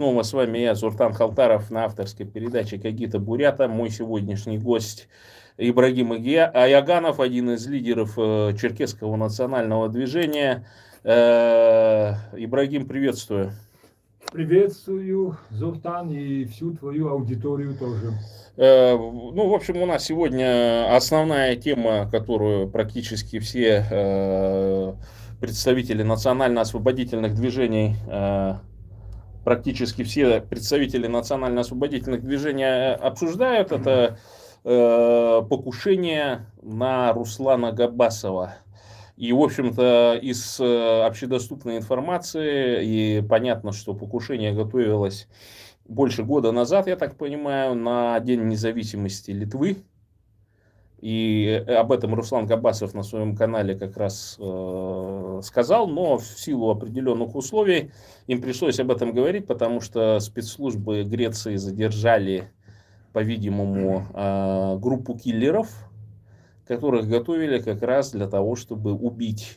Снова с вами я, Зуртан Халтаров, на авторской передаче «Когито Бурята». Мой сегодняшний гость Ибрагим Аяганов, один из лидеров черкесского национального движения. Ибрагим, приветствую. Приветствую, Зуртан, и всю твою аудиторию тоже. Ну, в общем, у нас сегодня основная тема, которую практически все представители национально-освободительных движений практически все представители национально-освободительных движений обсуждают, это покушение на Руслана Габасова. И, в общем-то, из общедоступной информации, и понятно, что покушение готовилось больше года назад, я так понимаю, на День независимости Литвы. И об этом Руслан Габасов на своем канале как раз сказал, но в силу определенных условий им пришлось об этом говорить, потому что спецслужбы Греции задержали, по-видимому, группу киллеров, которых готовили как раз для того, чтобы убить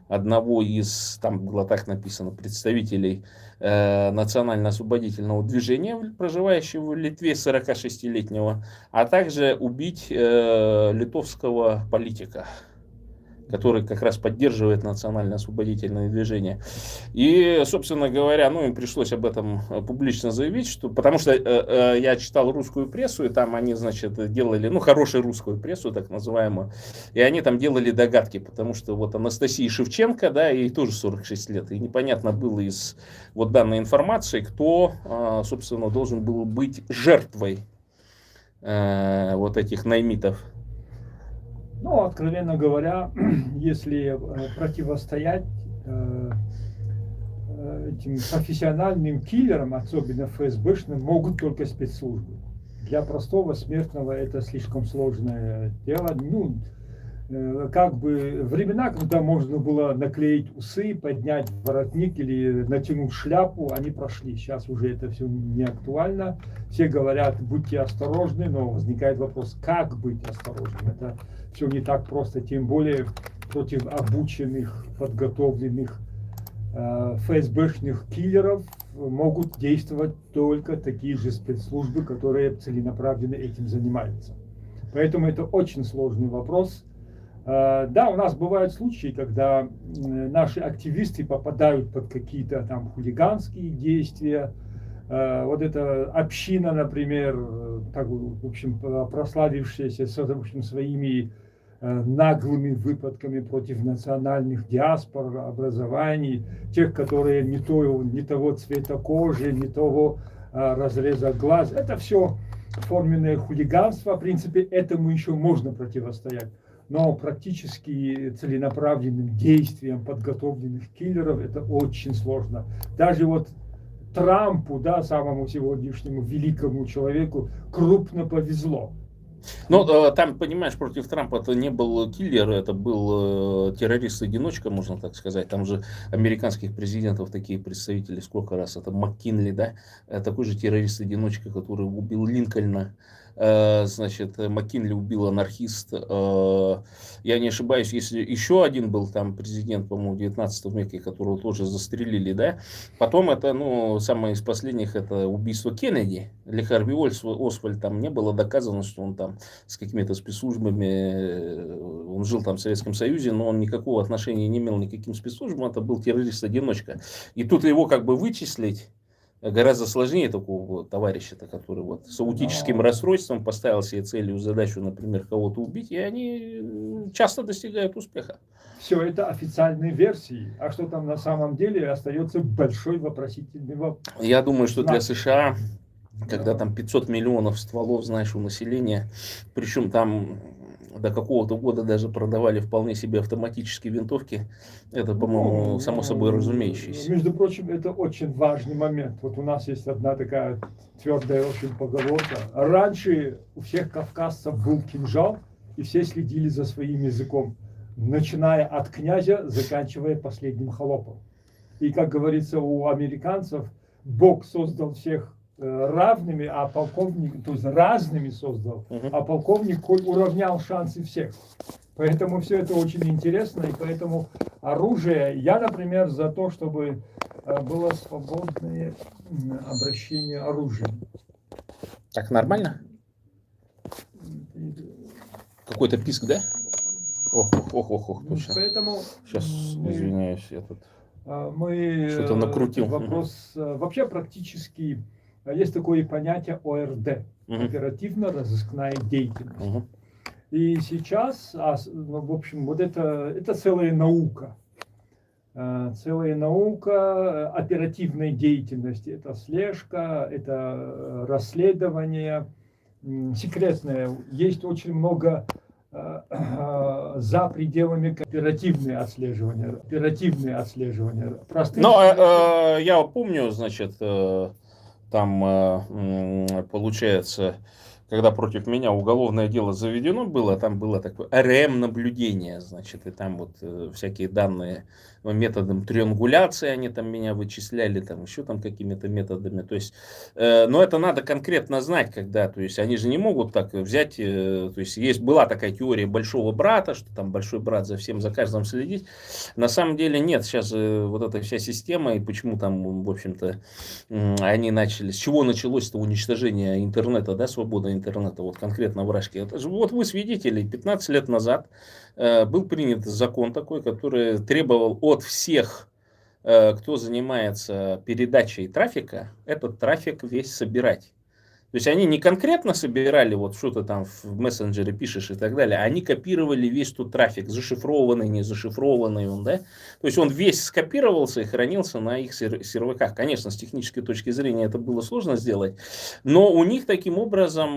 одного из, там было так написано, представителей национально-освободительного движения, проживающего в Литве, 46-летнего, а также убить литовского политика, который как раз поддерживает национально-освободительное движение. И, собственно говоря, им пришлось об этом публично заявить, что, потому что я читал русскую прессу, и там они, значит, делали, хорошую русскую прессу, так называемую, и они там делали догадки, потому что вот Анастасия Шевченко, да, ей тоже 46 лет, и непонятно было из вот данной информации, кто, собственно, должен был быть жертвой вот этих наймитов. Откровенно говоря, если противостоять этим профессиональным киллерам, особенно ФСБшным, могут только спецслужбы. Для простого смертного это слишком сложное дело. Времена, когда можно было наклеить усы, поднять воротник или натянуть шляпу, они прошли. Сейчас уже это все не актуально. Все говорят, будьте осторожны, но возникает вопрос, как быть осторожным. Это все не так просто, тем более против обученных, подготовленных ФСБшных киллеров могут действовать только такие же спецслужбы, которые целенаправленно этим занимаются. Поэтому это очень сложный вопрос. Да, у нас бывают случаи, когда наши активисты попадают под какие-то там хулиганские действия. Вот эта община, например, так, в общем, прославившаяся своими наглыми выпадками против национальных диаспор, образований, тех, которые не того цвета кожи, не того разреза глаз. Это все форменное хулиганство. В принципе, этому еще можно противостоять. Но практически целенаправленным действиям подготовленных киллеров это очень сложно. Даже вот Трампу, да, самому сегодняшнему великому человеку, крупно повезло. Там, понимаешь, против Трампа это не был киллер, это был террорист-одиночка, можно так сказать. Там же американских президентов такие представители сколько раз. Это МакКинли, да, такой же террорист-одиночка, который убил Линкольна. Значит, МакКинли убил анархист. Я не ошибаюсь, если еще один был там президент, по-моему, в 19 веке, которого тоже застрелили, да. Потом это, самое из последних, это убийство Кеннеди. Ли Харви Освальд, там не было доказано, что он там с какими-то спецслужбами, он жил там в Советском Союзе, но он никакого отношения не имел никаким спецслужбам, это был террорист-одиночка. И тут его как бы вычислить гораздо сложнее такого товарища-то, который вот с аутическим расстройством поставил себе целью, задачу, например, кого-то убить, и они часто достигают успеха. Все это официальные версии, а что там на самом деле, остается большой вопросительный вопрос. Я думаю, что для США, когда там 500 миллионов стволов, знаешь, у населения, причем там до какого-то года даже продавали вполне себе автоматические винтовки, это, по-моему, само собой разумеющееся. Между прочим, это очень важный момент. Вот у нас есть одна такая твердая очень поговорка. Раньше у всех кавказцев был кинжал, и все следили за своим языком, начиная от князя, заканчивая последним холопом. И, как говорится, у американцев Бог создал всех равными, а полковник, то есть разными создал, а полковник уравнял шансы всех. Поэтому все это очень интересно, и поэтому оружие, я, например, за то, чтобы было свободное обращение оружием. Так нормально? Какой-то писк, да? Ох, точно. Поэтому Сейчас, извиняюсь, я тут мы что-то накрутил. вопрос вообще практически есть такое понятие ОРД, оперативно-розыскная деятельность. И сейчас, в общем, вот это целая наука. Целая наука оперативной деятельности. Это слежка, это расследование секретное. Есть очень много за пределами оперативное отслеживание. Но я помню, значит, там получается, когда против меня уголовное дело заведено было, там было такое РМ-наблюдение, значит, и там вот всякие данные методом триангуляции они там меня вычисляли, там еще там какими-то методами, то есть, но это надо конкретно знать, когда, то есть, они же не могут так взять, то есть, была такая теория большого брата, что там большой брат за всем, за каждым следить, на самом деле нет, сейчас вот эта вся система, и почему там, в общем-то, они начали, с чего началось-то уничтожение интернета, да, свобода интернета, вот конкретно в Рашке, это же, вот вы свидетели, 15 лет назад был принят закон такой, который требовал от всех, кто занимается передачей трафика, этот трафик весь собирать. То есть они не конкретно собирали, вот что-то там в мессенджере пишешь и так далее, они копировали весь тот трафик, зашифрованный, не зашифрованный он, да. То есть он весь скопировался и хранился на их серваках. Конечно, с технической точки зрения это было сложно сделать, но у них таким образом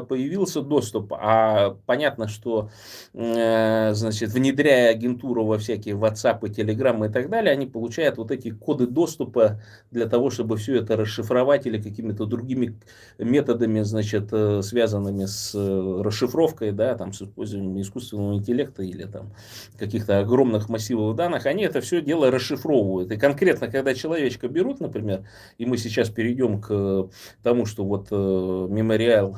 появился доступ. А понятно, что, значит, внедряя агентуру во всякие WhatsApp, Telegram и так далее, они получают вот эти коды доступа для того, чтобы все это расшифровать или какими-то другими методами, значит, связанными с расшифровкой, да, там, с использованием искусственного интеллекта или там каких-то огромных массивов данных, они это все дело расшифровывают. И конкретно, когда человечка берут, например, и мы сейчас перейдем к тому, что вот мемориал,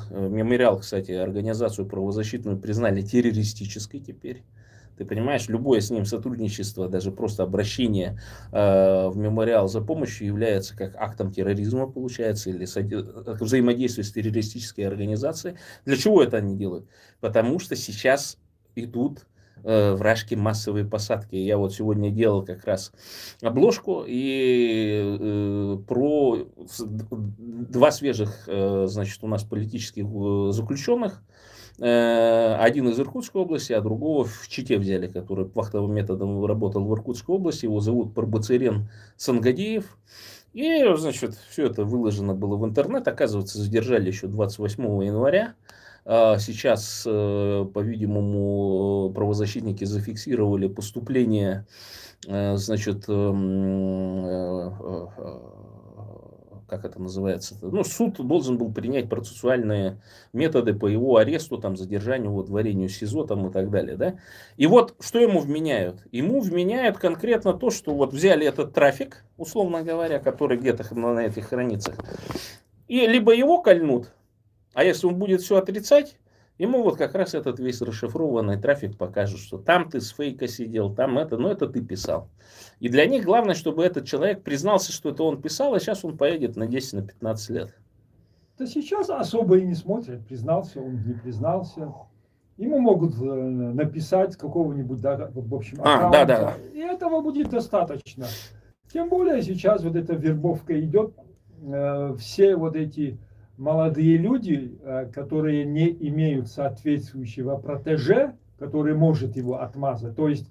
кстати, организацию правозащитную признали террористической теперь. Ты понимаешь, любое с ним сотрудничество, даже просто обращение в мемориал за помощью является как актом терроризма, получается, или взаимодействие с террористической организацией. Для чего это они делают? Потому что сейчас идут в Рашке массовые посадки. Я вот сегодня делал как раз обложку и про два свежих, значит, у нас политических заключенных. Один из Иркутской области, а другого в Чите взяли, который вахтовым методом работал в Иркутской области. Его зовут Парбацерен Сангадеев. И, значит, все это выложено было в интернет. Оказывается, задержали еще 28 января. Сейчас, по-видимому, правозащитники зафиксировали поступление, значит, как это называется, ну, суд должен был принять процессуальные методы по его аресту, там, задержанию, водворению СИЗО там, и так далее. Да? И вот что ему вменяют? Ему вменяют конкретно то, что вот взяли этот трафик, условно говоря, который где-то на этих границах, и либо его кольнут, а если он будет все отрицать, ему вот как раз этот весь расшифрованный трафик покажет, что там ты с фейка сидел, там это, но это ты писал. И для них главное, чтобы этот человек признался, что это он писал, а сейчас он поедет на 10-15 лет. Да сейчас особо и не смотрят, признался он, не признался. Ему могут написать какого-нибудь, да, в общем, аккаунта. Да. И этого будет достаточно. Тем более сейчас вот эта вербовка идет, все вот эти молодые люди, которые не имеют соответствующего протеже, который может его отмазать, то есть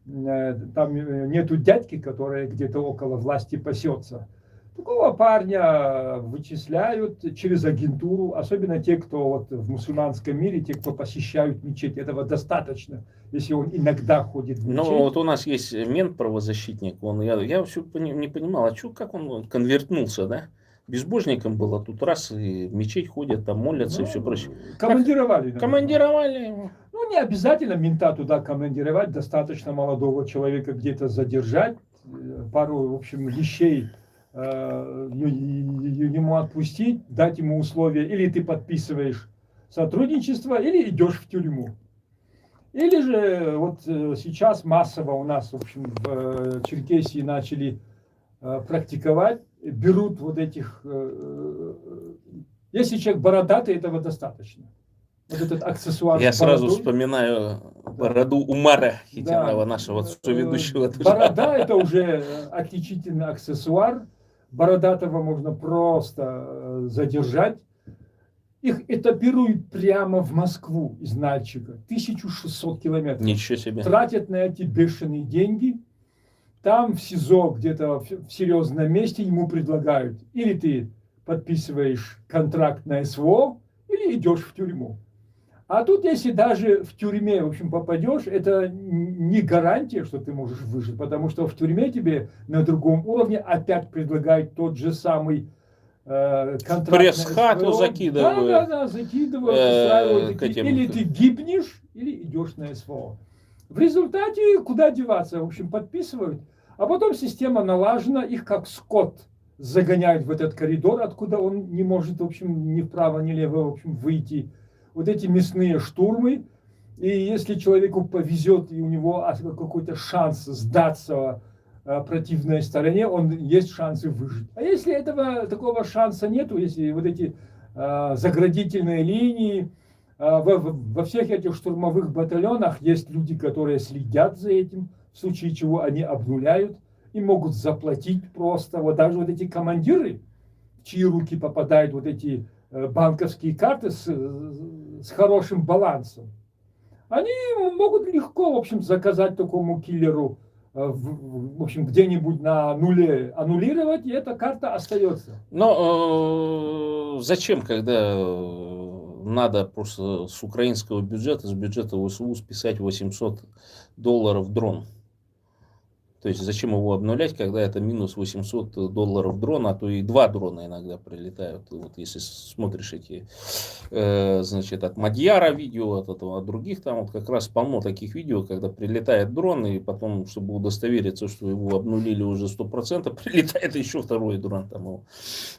там нету дядьки, который где-то около власти пасется. Такого парня вычисляют через агентуру, особенно те, кто вот в мусульманском мире, те, кто посещают мечеть. Этого достаточно, если он иногда ходит в мечеть. Ну, вот у нас есть мент-правозащитник, я все не понимал, а что, как он конвертнулся, да? Безбожником был, а тут раз и в мечеть ходят, там молятся и все прочее. Командировали. Командировали его. Ну, не обязательно мента туда командировать, достаточно молодого человека где-то задержать, пару, в общем, вещей ему отпустить, дать ему условия, или ты подписываешь сотрудничество, или идешь в тюрьму. Или же вот сейчас массово у нас, в общем, в Черкесии начали практиковать, берут вот этих... Если человек бородатый, этого достаточно. Вот этот аксессуар Я с сразу бородой. вспоминаю бороду Умара Хитинова, Да. нашего соведущего. Борода – это уже отличительный аксессуар. Бородатого можно просто задержать. Их этапируют прямо в Москву из Нальчика. 1600 километров. Ничего себе. Тратят на эти бешеные деньги. Там в СИЗО, где-то в серьезном месте ему предлагают: или ты подписываешь контракт на СВО, или идешь в тюрьму. А тут, если даже в тюрьме, в общем, попадешь, это не гарантия, что ты можешь выжить, потому что в тюрьме тебе на другом уровне опять предлагают тот же самый контракт. Пресс-хату закидывают. Да, закидывают, устраивают. Этим... Или ты гибнешь, или идешь на СВО. В результате куда деваться? В общем, подписывают. А потом система налажена, их как скот загоняют в этот коридор, откуда он не может, в общем, ни вправо, ни влево, в общем, выйти. Вот эти мясные штурмы. И если человеку повезет, и у него какой-то шанс сдаться противной стороне, он есть шансы выжить. А если такого шанса нету, если вот эти заградительные линии, во всех этих штурмовых батальонах есть люди, которые следят за этим, в случае чего они обнуляют и могут заплатить просто. Вот даже вот эти командиры, в чьи руки попадают вот эти банковские карты с хорошим балансом, они могут легко, в общем, заказать такому киллеру, в общем, где-нибудь на нуле аннулировать, и эта карта остается. Но зачем, когда надо просто с украинского бюджета, с бюджета ВСУ списать $800 дрон? То есть зачем его обнулять, когда это минус $800 дрон, а то и 2 дрона иногда прилетают. Вот если смотришь эти, значит, от Мадьяра видео, от других, там вот как раз полно таких видео, когда прилетает дрон, и потом, чтобы удостовериться, что его обнулили уже 100%, прилетает еще второй дрон. Там,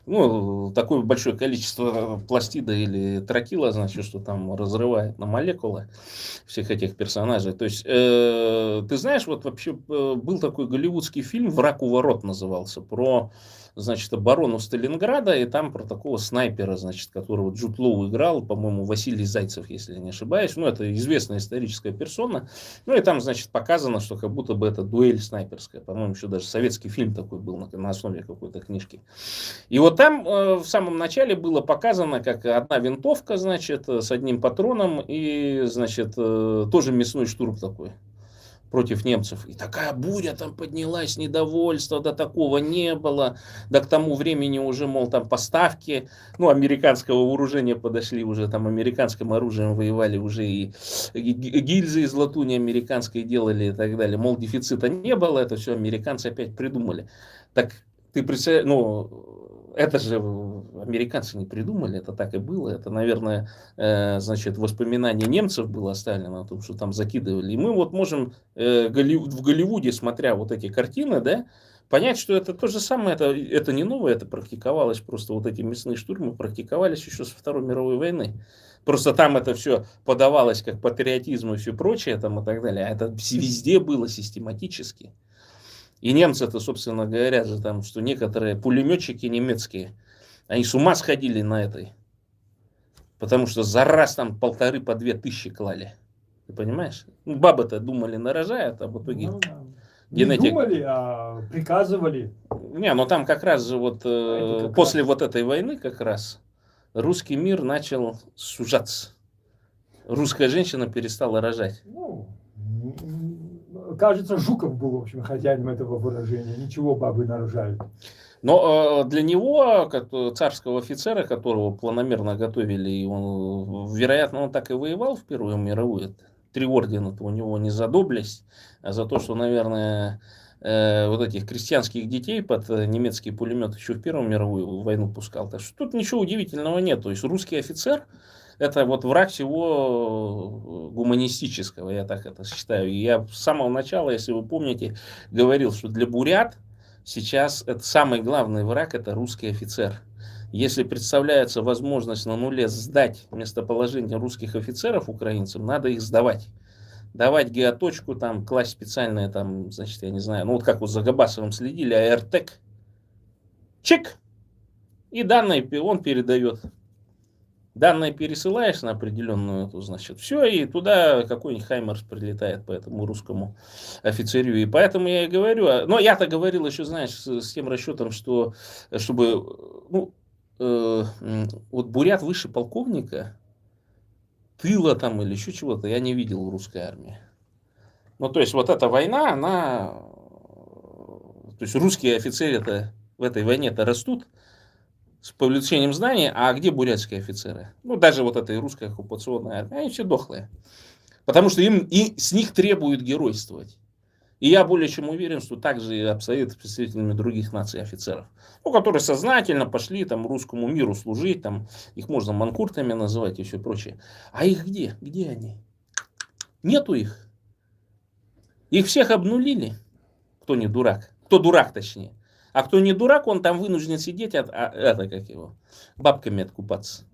ну, такое большое количество пластида или тротила, значит, что там разрывает на молекулы всех этих персонажей. То есть, ты знаешь, вот вообще был такой голливудский фильм «Враг у ворот» назывался, про, значит, оборону Сталинграда, и там про такого снайпера, значит, которого Джуд Лоу играл, по-моему, Василий Зайцев, если я не ошибаюсь. Ну, это известная историческая персона. Ну, и там, значит, показано, что как будто бы это дуэль снайперская. По-моему, еще даже советский фильм такой был на основе какой-то книжки. И вот там в самом начале было показано, как одна винтовка, значит, с одним патроном и, значит, тоже мясной штурм такой против немцев. И такая буря там поднялась, недовольство, да такого не было. Да к тому времени уже, мол, там поставки, ну, американского вооружения подошли уже, там американским оружием воевали уже и гильзы из латуни американской делали и так далее. Мол, дефицита не было, это все американцы опять придумали. Так ты представляешь, ну, это же американцы не придумали, это так и было. Это, наверное, значит, воспоминание немцев было оставлено о том, что там закидывали. И мы вот можем в Голливуде, смотря вот эти картины, да, понять, что это то же самое, это не новое, это практиковалось, просто вот эти мясные штурмы практиковались еще со Второй мировой войны. Просто там это все подавалось как патриотизм и все прочее там и так далее, а это везде было систематически. И немцы-то, собственно говоря, же там, что некоторые пулеметчики немецкие, они с ума сходили на этой. Потому что за раз там 1500-2000 тысячи клали. Ты понимаешь? Ну, бабы-то думали, нарожают, а в итоге... Ну, не думали, а приказывали. Не, ну там как раз же вот после вот этой войны как раз русский мир начал сужаться. Русская женщина перестала рожать. Ну, кажется, Жуков был, в общем, хозяином этого выражения. Ничего бабы нарожают. Но для него, как царского офицера, которого планомерно готовили, и он, вероятно, он так и воевал в Первую мировую. 3 ордена-то у него не за доблесть, а за то, что, наверное, вот этих крестьянских детей под немецкий пулемет еще в Первую мировую войну пускал. Так что тут ничего удивительного нет. То есть русский офицер — это вот враг всего гуманистического, я так это считаю. И я с самого начала, если вы помните, говорил, что для бурят сейчас это самый главный враг — это русский офицер. Если представляется возможность на нуле сдать местоположение русских офицеров украинцам, надо их сдавать. Давать геоточку, там, класть специальные, там, значит, я не знаю, ну вот как вот за Габасовым следили, АРТЭК, чек, и данные он передает. Данные пересылаешь на определенную эту, значит, все, и туда какой-нибудь Хаймерс прилетает по этому русскому офицерю. И поэтому я и говорю, но я-то говорил еще, знаешь, с тем расчетом, что чтобы, ну, вот бурят выше полковника, тыла там или еще чего-то я не видел в русской армии. Ну, то есть вот эта война, она, то есть русские офицеры-то в этой войне-то растут с получением знаний, а где бурятские офицеры? Ну, даже вот этой русской оккупационной армии, они все дохлые. Потому что им и с них требуют геройствовать. И я более чем уверен, что так же и обстоит с представителями других наций офицеров. Ну, которые сознательно пошли там русскому миру служить, там их можно манкуртами называть и все прочее. А их где? Где они? Нету их. Их всех обнулили. Кто не дурак. Кто дурак, точнее. А кто не дурак, он там вынужден сидеть, это как его, бабками откупаться.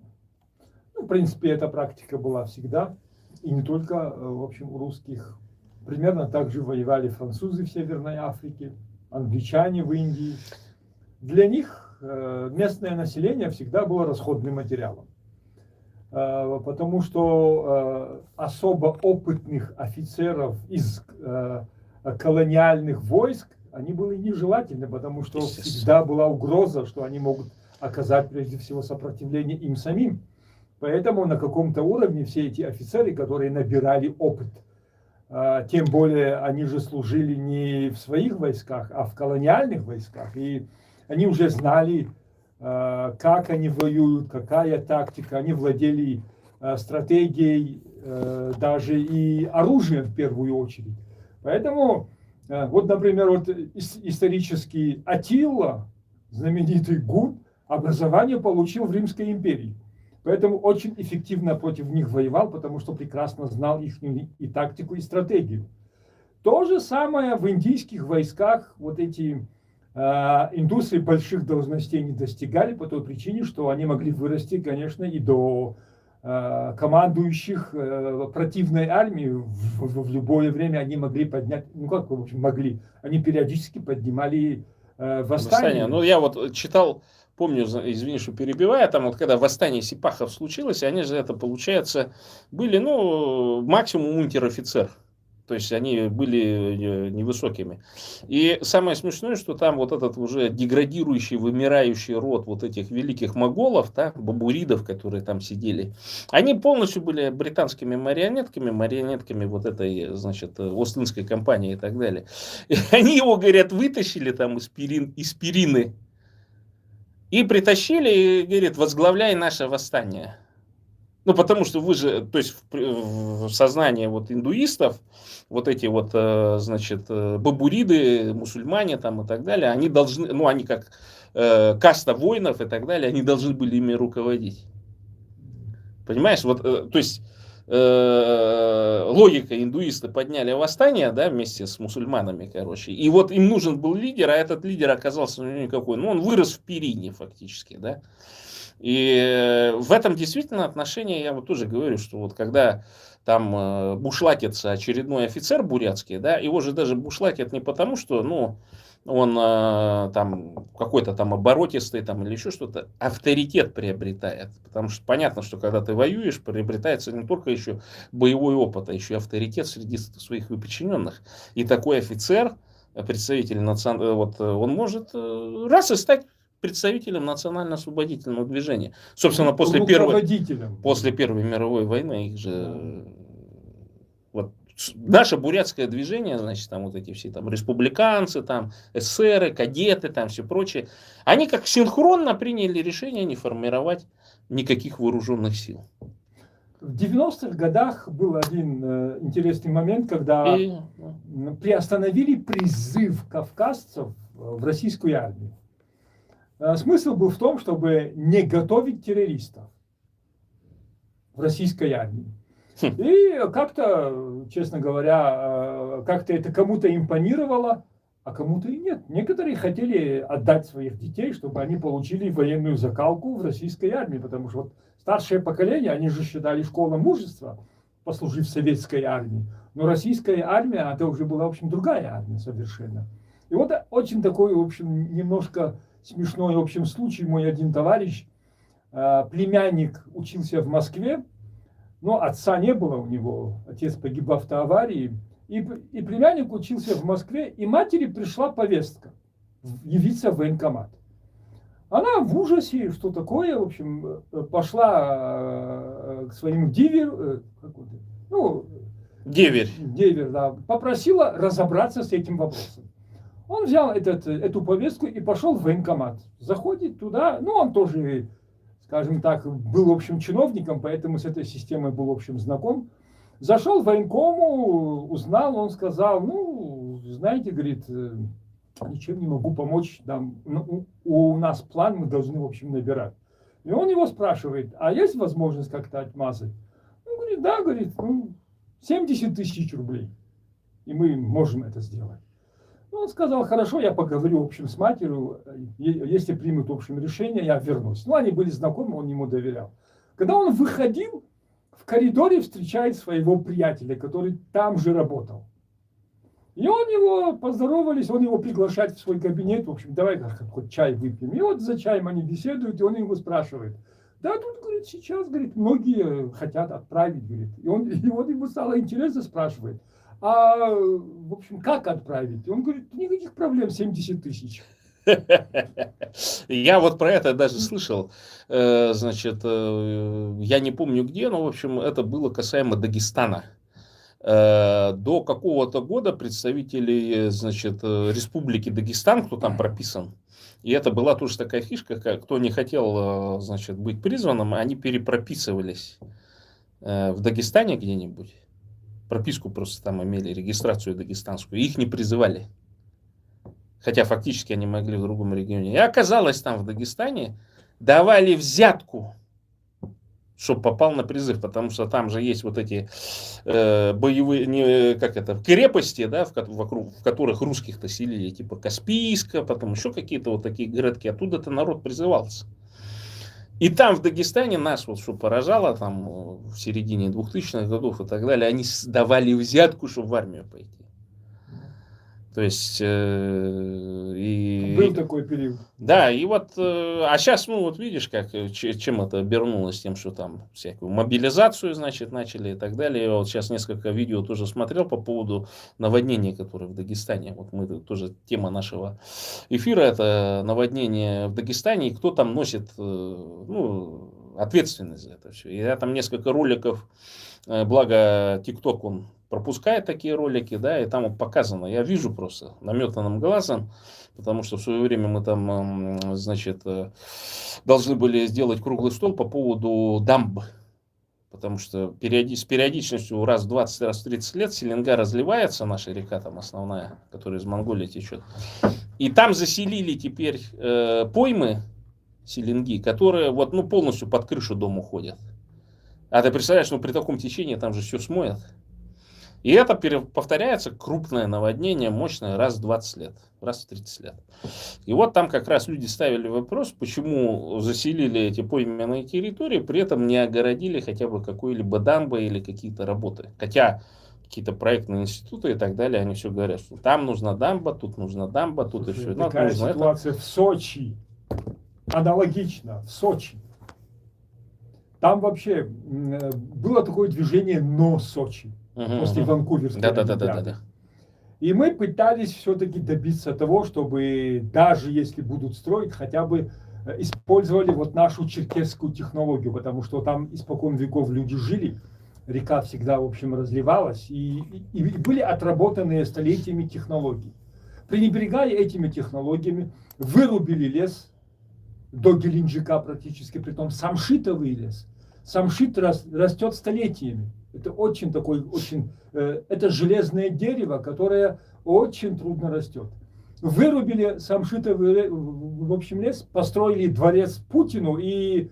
Ну, в принципе, эта практика была всегда. И не только, в общем, у русских. Примерно так же воевали французы в Северной Африке, англичане в Индии. Для них местное население всегда было расходным материалом. Потому что особо опытных офицеров из колониальных войск, они были нежелательны, потому что всегда была угроза, что они могут оказать прежде всего сопротивление им самим. Поэтому на каком-то уровне все эти офицеры, которые набирали опыт, тем более они же служили не в своих войсках, а в колониальных войсках, и они уже знали, как они воюют, какая тактика, они владели стратегией, даже и оружием в первую очередь. Поэтому, вот, например, вот исторический Аттила, знаменитый гунн, образование получил в Римской империи. Поэтому очень эффективно против них воевал, потому что прекрасно знал их и тактику, и стратегию. То же самое в индийских войсках. Вот эти индусы больших должностей не достигали по той причине, что они могли вырасти, конечно, и до командующих противной армии. В любое время они могли поднять, ну как, в общем, могли, они периодически поднимали восстание. Ну, я вот читал, помню, извини, что перебиваю, там вот когда восстание сипахов случилось, они же это, получается, были, ну, максимум унтер-офицер. То есть они были невысокими. И самое смешное, что там вот этот уже деградирующий, вымирающий род вот этих великих моголов, да, бабуридов, которые там сидели, они полностью были британскими марионетками вот этой, значит, Ост-Индской компании и так далее. И они его, говорят, вытащили там из Перины и притащили, и, говорит, возглавляй наше восстание. Ну, потому что вы же, то есть в сознании вот индуистов, вот эти вот, значит, бабуриды, мусульмане там и так далее, они должны, ну, они как каста воинов и так далее, они должны были ими руководить. Понимаешь, вот, то есть логика, индуисты подняли восстание, да, вместе с мусульманами, короче, и вот им нужен был лидер, а этот лидер оказался никакой, ну, он вырос в Перине фактически, да. И в этом действительно отношении я вот тоже говорю, что вот когда там бушлатится очередной офицер бурятский, да, его же даже бушлатят не потому, что, ну, он там какой-то там оборотистый там или еще что-то, авторитет приобретает. Потому что понятно, что когда ты воюешь, приобретается не только еще боевой опыт, а еще и авторитет среди своих подчиненных. И такой офицер, представитель вот, он может раз и стать представителем национально-освободительного движения. Собственно, после Первой мировой войны их же вот наше бурятское движение, значит, там вот эти все там республиканцы, там эсеры, кадеты, там все прочее, они как синхронно приняли решение не формировать никаких вооруженных сил. В 90-х годах был один интересный момент, когда приостановили призыв кавказцев в российскую армию. Смысл был в том, чтобы не готовить террористов в российской армии. И как-то, честно говоря, как-то это кому-то импонировало, а кому-то и нет. Некоторые хотели отдать своих детей, чтобы они получили военную закалку в российской армии, потому что вот старшее поколение, они же считали школой мужества, послужив в советской армии. Но российская армия, это уже была, в общем, другая армия совершенно. И вот очень такой, в общем, немножко смешной, в общем, случай. Мой один товарищ, племянник учился в Москве, но отца не было у него, отец погиб в автоаварии, и племянник учился в Москве, и матери пришла повестка явиться в военкомат. Она в ужасе, что такое, в общем, пошла к своему деверю, деверь, да, попросила разобраться с этим вопросом. Он взял эту повестку и пошел в военкомат. Заходит туда, он тоже, скажем так, был, в общем, чиновником, поэтому с этой системой был, в общем, знаком. Зашел в военкому, узнал, он сказал, знаете, говорит, ничем не могу помочь, у нас план, мы должны, в общем, набирать. И он его спрашивает, а есть возможность как-то отмазать? Он говорит, да, говорит, 70 тысяч рублей, и мы можем это сделать. Он сказал, хорошо, я поговорю, в общем, с матерью, если примут, в общем, решение, я вернусь. Они были знакомы, он ему доверял. Когда он выходил, в коридоре встречает своего приятеля, который там же работал. И он его, поздоровались, он его приглашает в свой кабинет, в общем, давай хоть чай выпьем. И вот за чаем они беседуют, и он его спрашивает. Да, тут, говорит, сейчас, говорит, многие хотят отправить, говорит. И вот ему стало интересно, спрашивает. А, в общем, как отправить? И он говорит, никаких проблем, 70 тысяч. Я вот про это даже слышал, значит, я не помню где, но, в общем, это было касаемо Дагестана. До какого-то года представители, значит, республики Дагестан, кто там прописан, и это была тоже такая фишка, кто не хотел, значит, быть призванным, они перепрописывались в Дагестане где-нибудь. Прописку просто там имели, регистрацию дагестанскую, их не призывали. Хотя фактически они могли в другом регионе. И оказалось, там в Дагестане давали взятку, чтобы попал на призыв, потому что там же есть вот эти боевые, крепости, да, в которых русских-то селили, типа Каспийска, потом еще какие-то вот такие городки, оттуда-то народ призывался. И там в Дагестане нас, вот что поражало, там в середине 2000-х годов и так далее, они давали взятку, чтобы в армию пойти. То есть... Был такой период. Да, и вот... А сейчас, вот видишь, чем это обернулось, тем, что там всякую мобилизацию, значит, начали и так далее. Я вот сейчас несколько видео тоже смотрел по поводу наводнения, которое в Дагестане. Вот мы тоже, тема нашего эфира, это наводнение в Дагестане, и кто там носит, ответственность за это все. И я там несколько роликов, благо ТикТок, он пропускает такие ролики, да, и там вот показано, я вижу просто наметанным глазом, потому что в свое время мы там, значит, должны были сделать круглый стол по поводу дамб, потому что с периодичностью раз в 20, раз в 30 лет Селенга разливается, наша река там основная, которая из Монголии течет, и там заселили теперь поймы Селенги, которые вот, полностью под крышу дома уходят. А ты представляешь, при таком течении там же все смоет. И это повторяется, крупное наводнение, мощное, раз в 20 лет, раз в 30 лет. И вот там как раз люди ставили вопрос, почему заселили эти пойменные территории, при этом не огородили хотя бы какой-либо дамбой или какие-то работы. Хотя какие-то проектные институты и так далее, они все говорят, что там нужна дамба, тут нужна дамба, тут и все. Такая ситуация в Сочи, аналогично, в Сочи. Там вообще было такое движение «Но Сочи». После Ванкуверской Олимпиады. Да. И мы пытались все-таки добиться того, чтобы даже если будут строить, хотя бы использовали вот нашу черкесскую технологию, потому что там испокон веков люди жили, река всегда, в общем, разливалась, и были отработанные столетиями технологии. Пренебрегая этими технологиями, вырубили лес до Геленджика практически, притом самшитовый лес. Самшит растет столетиями. Это очень это железное дерево, которое очень трудно растет. Вырубили самшитовый, в общем, лес, построили дворец Путину и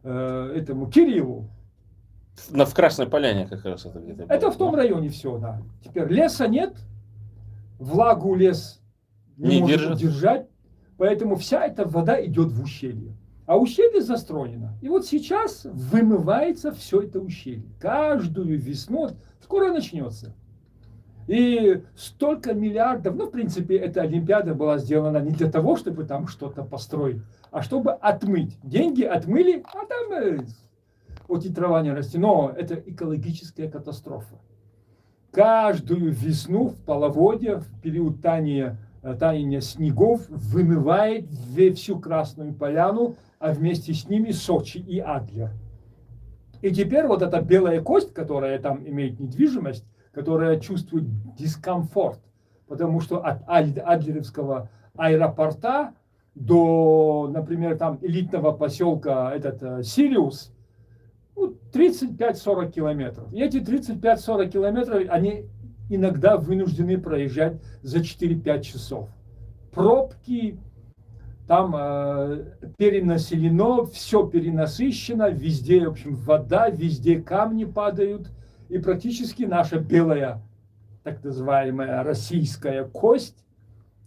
этому Кириллу. В Красной Поляне как раз это где-то. Это в том районе все, да. Теперь леса нет, влагу лес не может держать, поэтому вся эта вода идет в ущелье. А ущелье застроено. И вот сейчас вымывается все это ущелье. Каждую весну, скоро начнется. И столько миллиардов, ну, в принципе, эта Олимпиада была сделана не для того, чтобы там что-то построить, а чтобы отмыть. Деньги отмыли, а там вот и трава не растет. Но это экологическая катастрофа. Каждую весну в половодье, в период таяния снегов, вымывает всю Красную Поляну, а вместе с ними Сочи и Адлер. И теперь вот эта белая кость, которая там имеет недвижимость, которая чувствует дискомфорт, потому что от Адлеровского аэропорта до, например, там элитного поселка Сириус, 35-40 километров. И эти 35-40 километров, они иногда вынуждены проезжать за 4-5 часов. Пробки, там перенаселено, все перенасыщено, везде, в общем, вода, везде камни падают. И практически наша белая, так называемая российская кость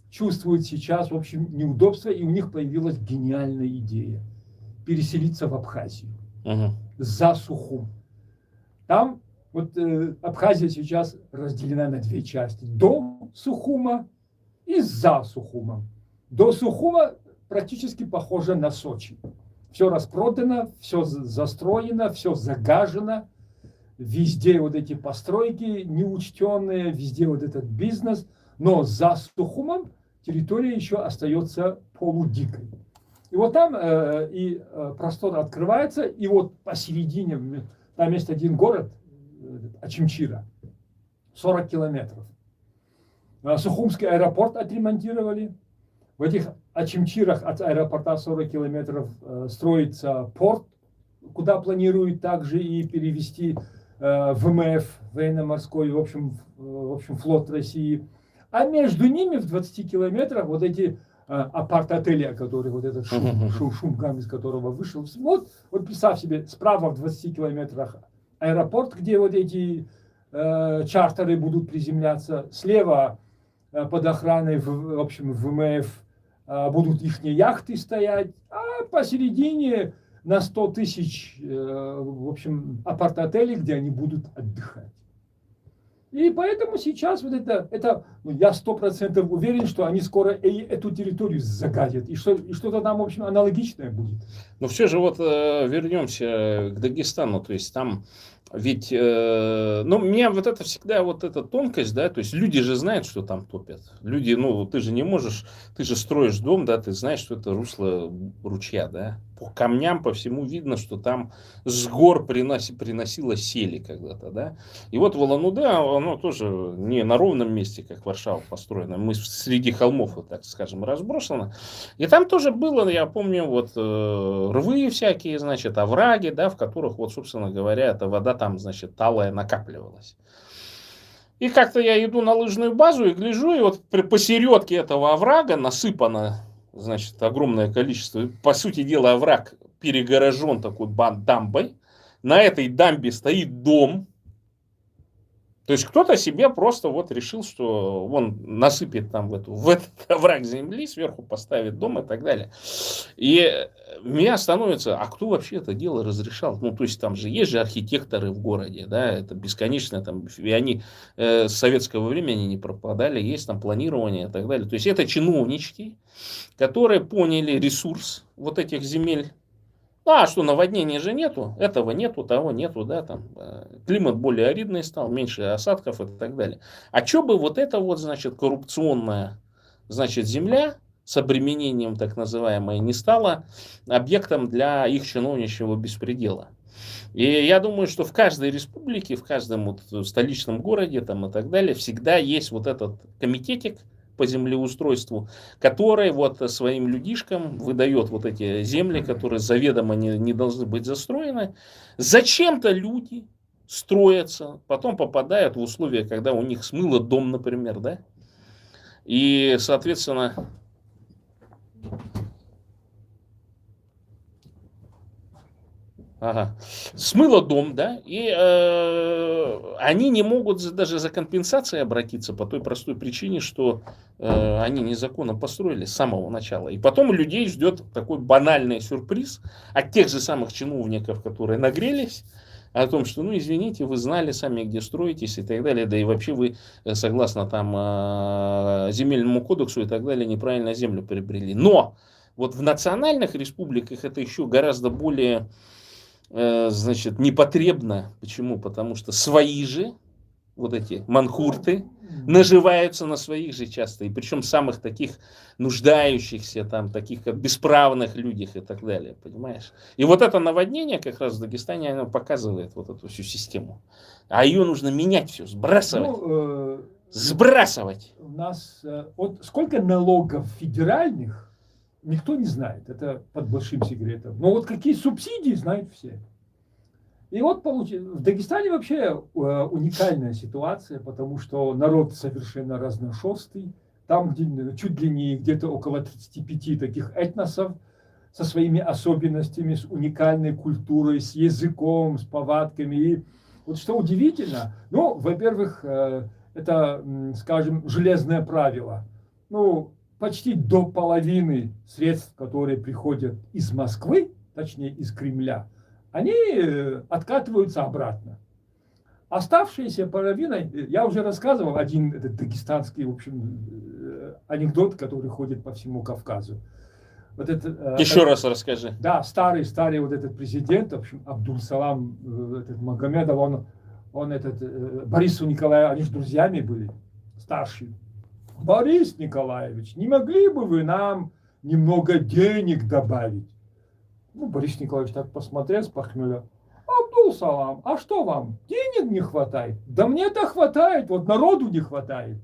чувствует сейчас, в общем, неудобство. И у них появилась гениальная идея переселиться в Абхазию. За Сухум. Там вот Абхазия сейчас разделена на две части. До Сухума и за Сухумом. До Сухума практически похоже на Сочи. Все распродано, все застроено, все загажено. Везде вот эти постройки неучтенные, везде вот этот бизнес. Но за Сухумом территория еще остается полудикой. И вот там простор открывается, и вот посередине, там есть один город, Очимчира, 40 километров. Сухумский аэропорт отремонтировали. В этих Очимчирах от аэропорта 40 километров строится порт, куда планируют также и перевести ВМФ, военно-морской, в общем, флот России. А между ними в 20 километрах вот эти апарт-отеля, который вот этот шум из которого вышел. Вот представь себе, справа в 20 километрах аэропорт, где вот эти чартеры будут приземляться, слева под охраной, в общем, ВМФ будут их яхты стоять, а посередине на 100 тысяч, в общем, апарт-отелей, где они будут отдыхать. И поэтому сейчас вот я 100% уверен, что они скоро и эту территорию загадят, и что-то там, в общем, аналогичное будет. Но все же вот вернемся к Дагестану, то есть там ведь, меня вот это всегда вот эта тонкость, да, то есть люди же знают, что там топят. Люди, ты же не можешь, ты же строишь дом, да, ты знаешь, что это русло ручья, да. По камням, по всему видно, что там с гор приносило сели когда-то, да. И вот в Улан-Удэ, оно тоже не на ровном месте, как Варшава построена, мы среди холмов, вот так скажем, разбросано. И там тоже было, я помню, вот рвы всякие, значит, овраги, да, в которых, вот, собственно говоря, эта вода там, значит, талая накапливалась. И как-то я иду на лыжную базу и гляжу, и вот посередке этого оврага насыпано, значит, огромное количество. По сути дела, овраг перегорожен такой дамбой. На этой дамбе стоит дом. То есть кто-то себе просто вот решил, что он насыпет там в этот овраг земли, сверху поставит дом и так далее. И меня становится, а кто вообще это дело разрешал? То есть там же есть же архитекторы в городе, да, это бесконечно там, и они с советского времени не пропадали, есть там планирование и так далее. То есть это чиновнички, которые поняли ресурс вот этих земель. А что, наводнения же нету, этого нету, того нету, да, там климат более аридный стал, меньше осадков и так далее. А что бы вот это вот, значит, коррупционная, значит, земля с обременением, так называемая, не стала объектом для их чиновничьего беспредела. И я думаю, что в каждой республике, в каждом вот столичном городе там и так далее всегда есть вот этот комитетик по землеустройству, который вот своим людишкам выдает вот эти земли, которые заведомо не должны быть застроены. Зачем-то люди строятся, потом попадают в условия, когда у них смыло дом, например, да, и, соответственно, смыло дом, да, и они не могут даже за компенсацией обратиться по той простой причине, что они незаконно построили с самого начала. И потом людей ждет такой банальный сюрприз от тех же самых чиновников, которые нагрелись, о том, что, ну, извините, вы знали сами, где строитесь и так далее, да и вообще вы, согласно там земельному кодексу и так далее, неправильно землю приобрели. Но вот в национальных республиках это еще гораздо более, значит, непотребно. Почему? Потому что свои же, вот эти манхурты, наживаются на своих же часто, и причем самых таких нуждающихся, там, таких как бесправных людях и так далее, понимаешь? И вот это наводнение как раз в Дагестане, оно показывает вот эту всю систему. А ее нужно менять все, сбрасывать. Ну, сбрасывать. у нас вот сколько налогов федеральных, никто не знает, это под большим секретом. Но вот какие субсидии знают все. И вот в Дагестане вообще уникальная ситуация, потому что народ совершенно разношерстный. Там чуть ли не где-то около 35 таких этносов со своими особенностями, с уникальной культурой, с языком, с повадками. И вот что удивительно, ну, во-первых, это, скажем, железное правило. Ну, почти до половины средств, которые приходят из Москвы, точнее из Кремля, они откатываются обратно. Оставшаяся половина, я уже рассказывал один этот дагестанский, в общем, анекдот, который ходит по всему Кавказу. Вот Еще раз расскажи. Да, старый вот этот президент, в общем, Абдул-Салам этот Магомедов, он Борису Николаевичу, они же друзьями были, старшие. Борис Николаевич, не могли бы вы нам немного денег добавить? Ну, Борис Николаевич так посмотрел с похмелья. Абдул-Салам, а что вам, денег не хватает? Да мне-то хватает, вот народу не хватает.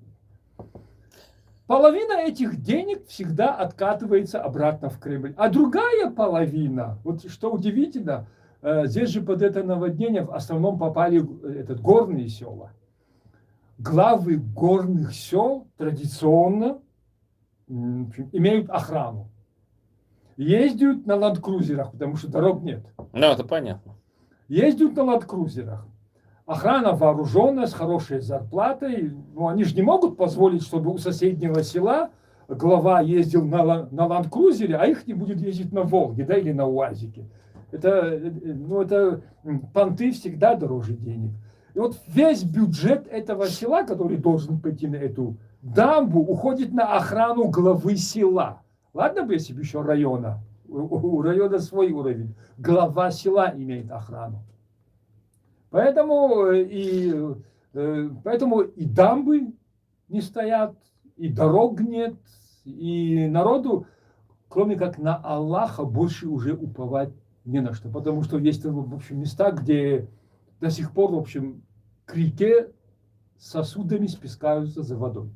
Половина этих денег всегда откатывается обратно в Кремль. А другая половина, вот что удивительно, здесь же под это наводнение в основном попали горные села. Главы горных сел традиционно имеют охрану. Ездят на ленд-крузерах, потому что дорог нет. Ну, это понятно. Ездят на ленд-крузерах. Охрана вооруженная, с хорошей зарплатой. Ну, они же не могут позволить, чтобы у соседнего села глава ездил на ленд-крузере, а их не будет ездить на Волге, да, или на УАЗике. Это понты всегда дороже денег. И вот весь бюджет этого села, который должен пойти на эту дамбу, уходит на охрану главы села. Ладно бы, если бы еще района, у района свой уровень. Глава села имеет охрану. Поэтому и дамбы не стоят, и дорог нет, и народу, кроме как на Аллаха, больше уже уповать не на что. Потому что есть, в общем, места, где до сих пор, в общем, к реке сосудами спускаются за водой.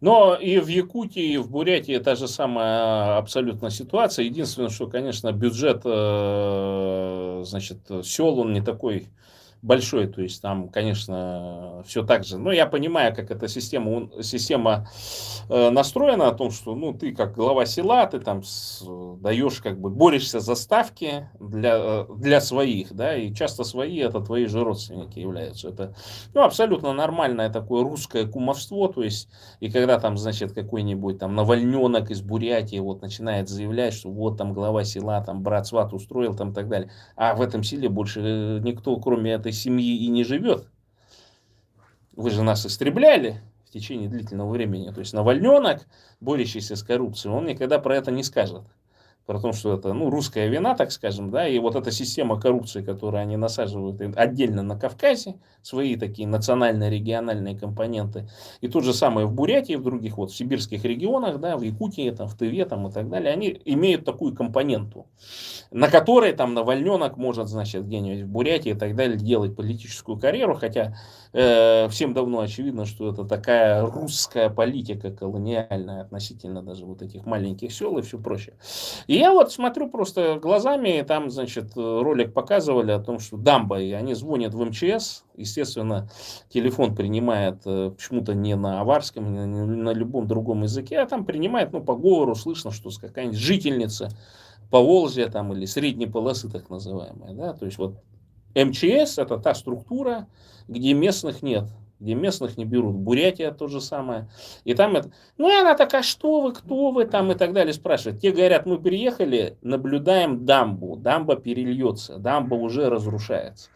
Но и в Якутии, и в Бурятии та же самая абсолютно ситуация. Единственное, что, конечно, бюджет, значит, сел, он не такой большой, то есть там, конечно, все так же. Но я понимаю, как эта система настроена о том, что, ну, ты как глава села, ты там даешь, как бы, борешься за ставки для своих, да, и часто свои это твои же родственники являются. Это, ну, абсолютно нормальное такое русское кумовство, то есть, и когда там, значит, какой-нибудь там Навальненок из Бурятии вот начинает заявлять, что вот там глава села, там брат сват устроил, там и так далее, а в этом селе больше никто, кроме этой семьи, и не живет. Вы же нас истребляли в течение длительного времени. То есть Навальненок, борющийся с коррупцией, он никогда про это не скажет. Про то, что это, ну, русская вина, так скажем, да, и вот эта система коррупции, которую они насаживают отдельно на Кавказе, свои такие национальные, региональные компоненты, и то же самое в Бурятии, в других вот в сибирских регионах, да, в Якутии, там, в Тыве, там, и так далее, они имеют такую компоненту, на которой там Навальненок может, значит, где-нибудь в Бурятии и так далее делать политическую карьеру, хотя всем давно очевидно, что это такая русская политика колониальная относительно даже вот этих маленьких сел и все прочее. И я вот смотрю просто глазами, и там, значит, ролик показывали о том, что дамба, и они звонят в МЧС, естественно, телефон принимает почему-то не на аварском, не на любом другом языке, а там принимает, ну, по говору слышно, что какая-нибудь жительница Поволжья там или средней полосы так называемая, да, то есть вот МЧС это та структура, где местных нет, где местных не берут. Бурятия то же самое. И там это, ну и она такая, что вы, кто вы там и так далее спрашивают. Те говорят, мы приехали, наблюдаем дамбу, дамба перельется, дамба уже разрушается.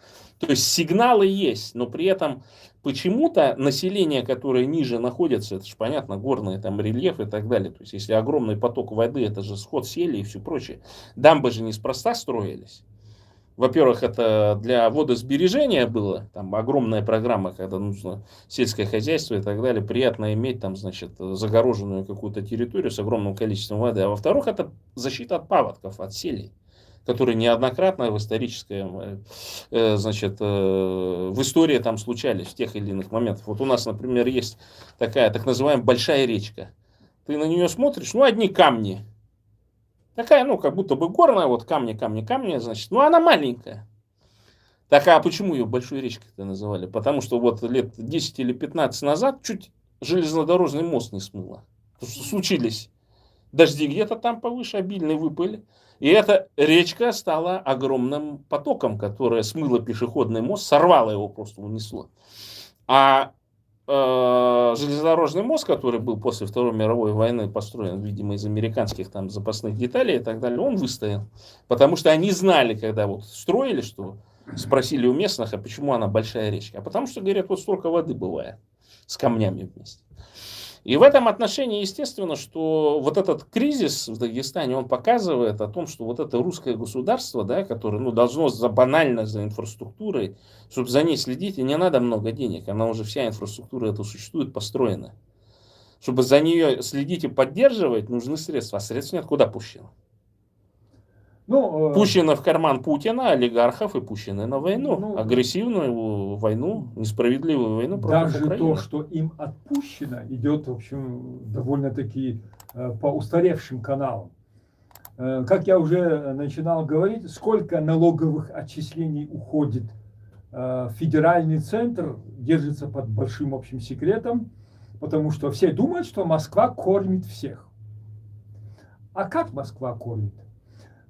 То есть сигналы есть, но при этом почему-то население, которое ниже находится, это же понятно, горные там рельеф и так далее. То есть если огромный поток воды, это же сход сели и все прочее. Дамбы же неспроста строились. Во-первых, это для водосбережения было, там огромная программа, когда нужно сельское хозяйство и так далее, приятно иметь там, значит, загороженную какую-то территорию с огромным количеством воды. А во-вторых, это защита от паводков, от селей, которые неоднократно в исторической, значит, в истории там случались в тех или иных моментах. Вот у нас, например, есть такая так называемая большая речка. Ты на нее смотришь, ну, одни камни. Такая, ну, как будто бы горная, вот камни, камни, камни, значит, ну, она маленькая. Так, а почему ее большой речкой-то называли? Потому что вот лет 10 или 15 назад чуть железнодорожный мост не смыло. Потому что случились дожди где-то там повыше, обильные выпали. И эта речка стала огромным потоком, которое смыло пешеходный мост, сорвало его, просто унесло. А железнодорожный мост, который был после Второй мировой войны построен, видимо, из американских там запасных деталей и так далее, он выстоял. Потому что они знали, когда вот строили, что спросили у местных, а почему она большая речка? А потому что, говорят, вот столько воды бывает с камнями вместе. И в этом отношении, естественно, что вот этот кризис в Дагестане, он показывает о том, что вот это русское государство, да, которое должно банально за инфраструктурой, чтобы за ней следить, и не надо много денег, она уже вся инфраструктура это существует, построена. Чтобы за нее следить и поддерживать, нужны средства, а средств нет, куда пущено? Пущено в карман Путина, олигархов и пущено на войну, агрессивную войну, несправедливую войну против даже Украины. То, что им отпущено, идет, в общем, довольно-таки по устаревшим каналам. Как я уже начинал говорить, сколько налоговых отчислений уходит в федеральный центр, держится под большим общим секретом, потому что все думают, что Москва кормит всех. А как Москва кормит?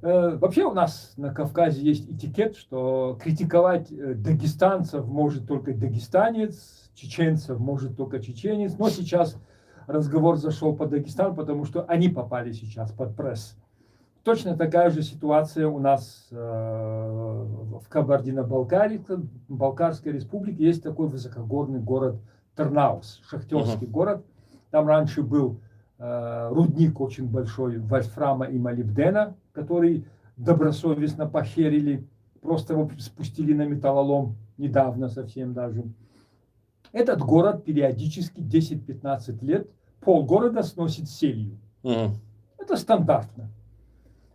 Вообще у нас на Кавказе есть этикет, что критиковать дагестанцев может только дагестанец, чеченцев может только чеченец. Но сейчас разговор зашел по Дагестану, потому что они попали сейчас под пресс. Точно такая же ситуация у нас в Кабардино-Балкарской республике. Есть такой высокогорный город Тырнаус, шахтерский город. Там раньше был рудник очень большой вольфрама и молибдена, который добросовестно похерили, просто его спустили на металлолом недавно совсем даже. Этот город периодически 10-15 лет полгорода сносит селью. Это стандартно.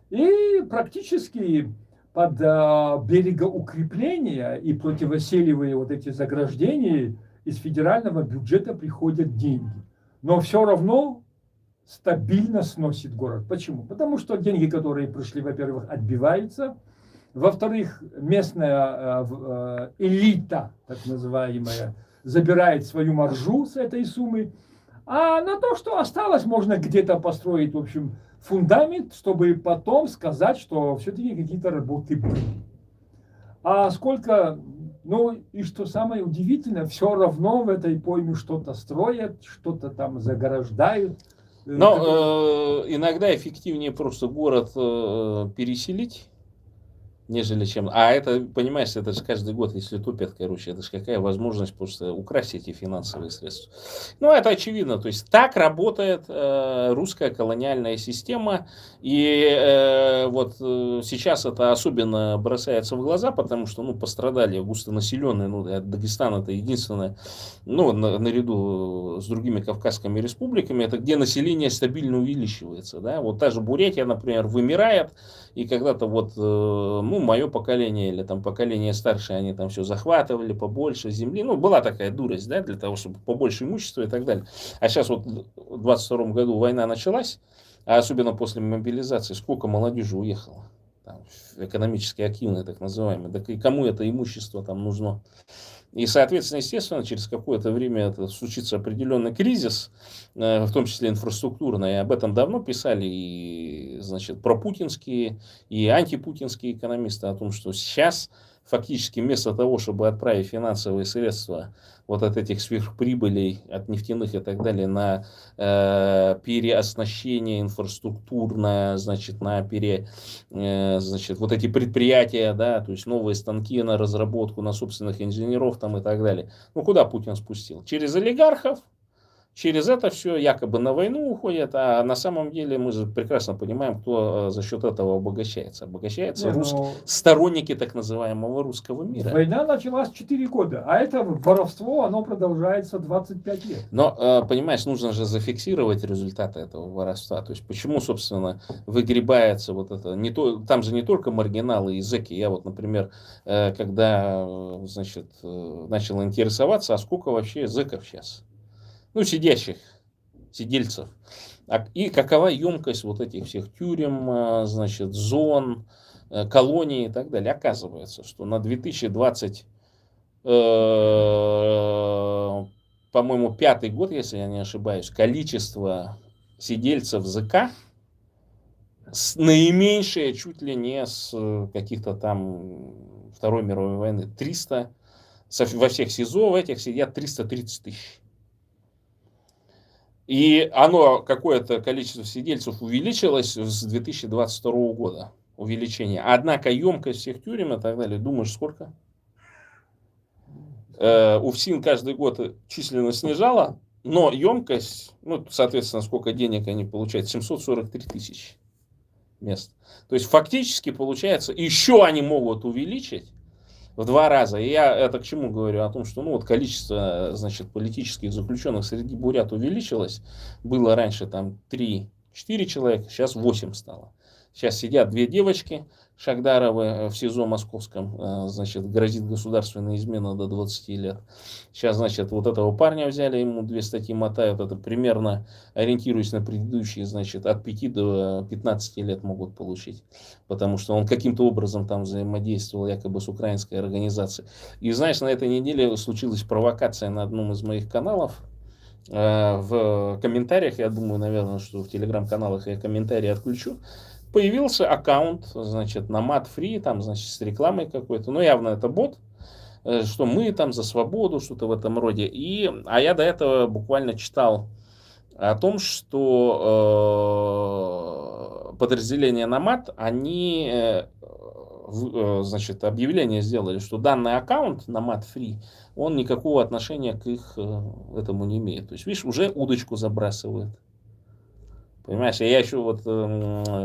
И практически под берегоукрепления и противоселевые вот эти заграждения из федерального бюджета приходят деньги. Но все равно стабильно сносит город. Почему? Потому что деньги, которые пришли, во-первых, отбиваются, во-вторых, местная элита, так называемая, забирает свою маржу с этой суммы, а на то, что осталось, можно где-то построить, в общем, фундамент, чтобы потом сказать, что все-таки какие-то работы были. А сколько, ну и что самое удивительное, все равно в этой пойме что-то строят, что-то там заграждают. Но иногда эффективнее просто город переселить, нежели чем... А это, понимаешь, это же каждый год, если тупят, короче, это же какая возможность просто украсть эти финансовые средства. Ну, это очевидно. То есть так работает русская колониальная система. И вот сейчас это особенно бросается в глаза, потому что, ну, пострадали густонаселенные, ну, Дагестан это единственное, ну, наряду с другими Кавказскими республиками, это где население стабильно увеличивается, да. Вот та же Бурятия, например, вымирает, и когда-то вот, ну, мое поколение или там поколение старше, они там все захватывали, побольше земли. Ну, была такая дурость, да, для того, чтобы побольше имущества и так далее. А сейчас вот в 22 году война началась, а особенно после мобилизации, сколько молодежи уехало. Там, экономически активные, так называемые. Так и кому это имущество там нужно? И, соответственно, естественно, через какое-то время это случится определенный кризис, в том числе инфраструктурный. И об этом давно писали и, значит, пропутинские, и антипутинские экономисты, о том, что сейчас фактически вместо того, чтобы отправить финансовые средства вот от этих сверхприбылей, от нефтяных и так далее, на переоснащение инфраструктурное, значит, на значит, вот вот эти предприятия, да, то есть новые станки на разработку, на собственных инженеров там и так далее. Ну, куда Путин спустил? Через олигархов, через это все якобы на войну уходят, а на самом деле мы же прекрасно понимаем, кто за счет этого обогащается. Обогащаются сторонники так называемого русского мира. Война началась 4 года, а это воровство, оно продолжается 25 лет. Но, понимаешь, нужно же зафиксировать результаты этого воровства. То есть, почему, собственно, выгребается вот это, там же не только маргиналы и зэки. Я вот, например, когда, значит, начал интересоваться, а сколько вообще зэков сейчас? Ну, сидельцев. И какова емкость вот этих всех тюрем, значит, зон, колоний и так далее. Оказывается, что на 2020, по-моему, 5-й год, если я не ошибаюсь, количество сидельцев ЗК наименьшее чуть ли не с каких-то там Второй мировой войны. 300, во всех СИЗО в этих сидят 330 тысяч. И оно, какое-то количество сидельцев увеличилось с 2022 года. Увеличение. Однако емкость всех тюрем и так далее, думаешь, сколько? УФСИН каждый год численно снижала, но емкость, ну, соответственно, сколько денег они получают, 743 тысячи мест. То есть, фактически, получается, еще они могут увеличить в 2 раза. И я это к чему говорю? О том, что ну, вот количество, значит, политических заключенных среди бурят увеличилось. Было раньше там 3-4 человека, сейчас 8 стало. Сейчас сидят 2 девочки Шагдаровы в СИЗО московском, значит, грозит государственная измена до 20 лет. Сейчас, значит, вот этого парня взяли, ему 2 статьи мотают, это примерно, ориентируясь на предыдущие, значит, от 5 до 15 лет могут получить. Потому что он каким-то образом там взаимодействовал якобы с украинской организацией. И знаешь, на этой неделе случилась провокация на одном из моих каналов. В комментариях, я думаю, наверное, что в телеграм-каналах я комментарии отключу. Появился аккаунт, значит, на MadFree, там, значит, с рекламой какой-то. Ну, явно это бот, что мы там за свободу, что-то в этом роде. А я до этого буквально читал о том, что подразделения Намад, они, значит, объявление сделали, что данный аккаунт Намад Free, он никакого отношения к их этому не имеет. То есть, видишь, уже удочку забрасывают. Понимаешь, я еще вот,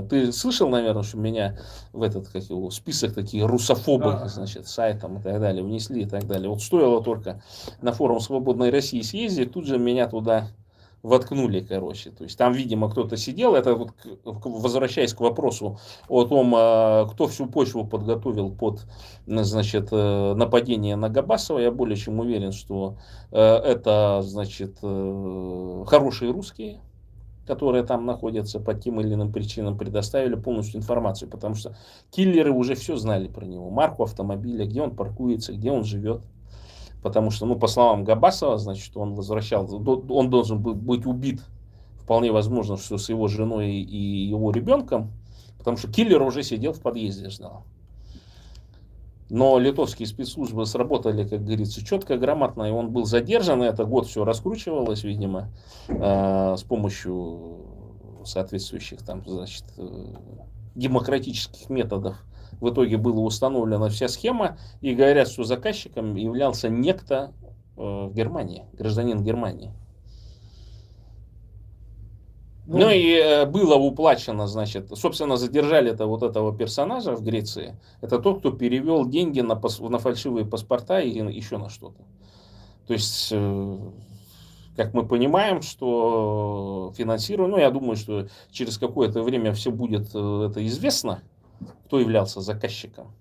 ты слышал, наверное, что меня в этот список таких русофобов, значит, сайтом и так далее внесли и так далее. Вот стоило только на форум Свободной России съездить, тут же меня туда воткнули, короче. То есть там, видимо, кто-то сидел. Это вот, возвращаясь к вопросу о том, кто всю почву подготовил под, значит, нападение на Габасова, я более чем уверен, что это, значит, хорошие русские, которые там находятся по тем или иным причинам, предоставили полностью информацию, потому что киллеры уже все знали про него, марку автомобиля, где он паркуется, где он живет. Потому что, ну, по словам Габасова, значит, он должен был быть убит, вполне возможно, что с его женой и его ребенком, потому что киллер уже сидел в подъезде, ждал. Но литовские спецслужбы сработали, как говорится, четко, грамотно, и он был задержан, и это год все раскручивалось, видимо, с помощью соответствующих там, значит, демократических методов. В итоге была установлена вся схема, и говорят, что заказчиком являлся некто в Германии, гражданин Германии. Ну и было уплачено, значит, собственно, задержали вот этого персонажа в Греции. Это тот, кто перевел деньги на фальшивые паспорта и еще на что-то. То есть, как мы понимаем, что финансируем, ну, я думаю, что через какое-то время все будет это известно, кто являлся заказчиком,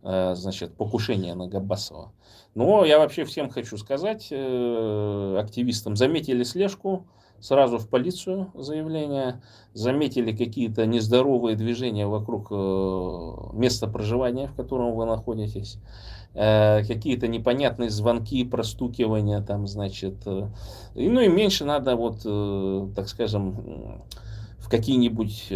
значит, покушения на Габасова. Но я вообще всем хочу сказать, активистам, заметили слежку, сразу в полицию заявление, заметили какие-то нездоровые движения вокруг места проживания, в котором вы находитесь, какие-то непонятные звонки, простукивания там, значит, ну и меньше надо вот, так скажем, в какие-нибудь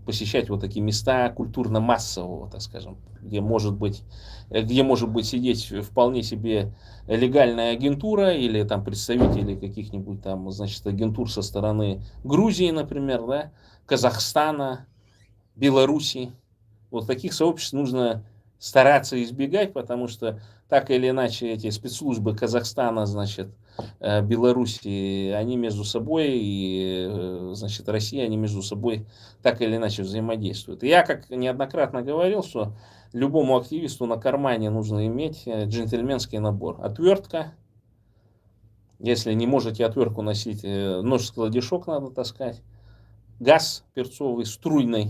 посещать вот такие места культурно-массового, так скажем, где может быть сидеть вполне себе легальная агентура или там представители каких-нибудь там, значит, агентур со стороны Грузии, например, да, Казахстана, Белоруссии. Вот таких сообществ нужно стараться избегать, потому что так или иначе эти спецслужбы Казахстана, значит, Белоруссии, они между собой, и, значит, Россия, они между собой так или иначе взаимодействуют. И я, как неоднократно говорил, что любому активисту на кармане нужно иметь джентльменский набор. Отвертка. Если не можете отвертку носить, нож-складишок надо таскать. Газ перцовый, струйный.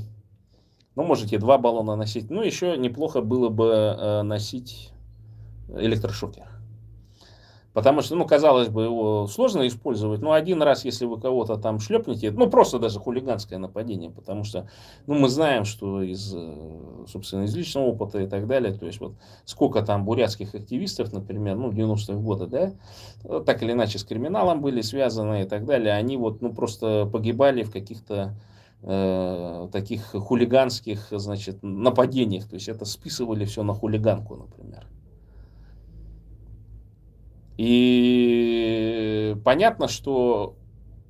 Ну, можете 2 баллона носить. Ну, еще неплохо было бы носить электрошокер. Потому что, ну, казалось бы, его сложно использовать, но один раз, если вы кого-то там шлепнете, ну, просто даже хулиганское нападение, потому что, ну, мы знаем, что из, собственно, из личного опыта и так далее, то есть вот сколько там бурятских активистов, например, ну, 90-е годы, да, так или иначе с криминалом были связаны и так далее, они вот, ну, просто погибали в каких-то таких хулиганских, значит, нападениях, то есть это списывали все на хулиганку, например. И понятно, что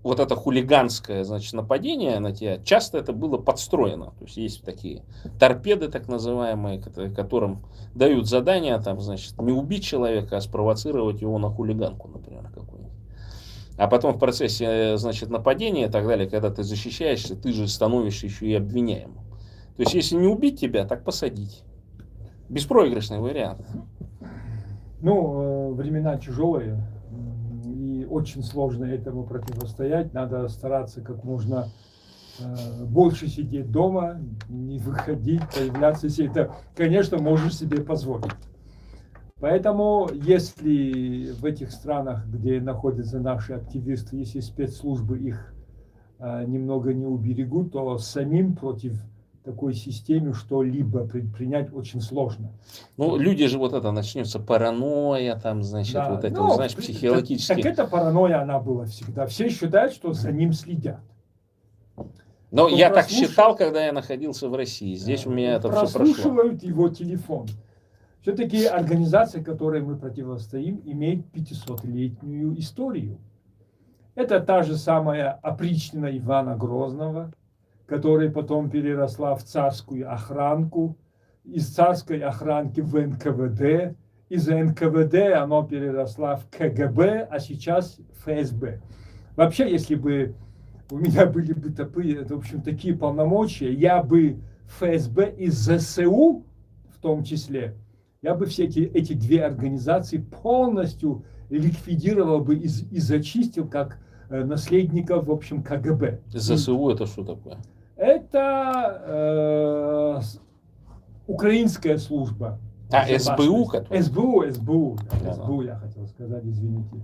вот это хулиганское, значит, нападение на тебя, часто это было подстроено. То есть есть такие торпеды, так называемые, которым дают задание, там, значит, не убить человека, а спровоцировать его на хулиганку, например, какую-нибудь. А потом в процессе, значит, нападения и так далее, когда ты защищаешься, ты же становишься еще и обвиняемым. То есть, если не убить тебя, так посадить. Беспроигрышный вариант. Ну, времена тяжелые, и очень сложно этому противостоять. Надо стараться как можно больше сидеть дома, не выходить, появляться. Если это, конечно, можешь себе позволить. Поэтому, если в этих странах, где находятся наши активисты, если спецслужбы их немного не уберегут, то самим против такой системе что-либо предпринять очень сложно. Ну, люди же вот это начнется паранойя, там, значит, да, вот это, ну, знаешь, психологически. Так эта паранойя, она была всегда. Все считают, что за ним следят. Но я так считал, когда я находился в России. Здесь у меня это все прошло. Прослушивают его телефон. Все-таки организация, которой мы противостоим, имеет 500-летнюю историю. Это та же самая опричнина Ивана Грозного, которая потом переросла в царскую охранку, из царской охранки в НКВД, из НКВД оно переросло в КГБ, а сейчас ФСБ. Вообще, если бы у меня были бы в общем, такие полномочия, я бы ФСБ и ЗСУ, в том числе, я бы все эти две организации полностью ликвидировал бы и зачистил как наследников, в общем, КГБ. ЗСУ это что такое? Это украинская служба. СБУ? СБУ, я хотел сказать, извините.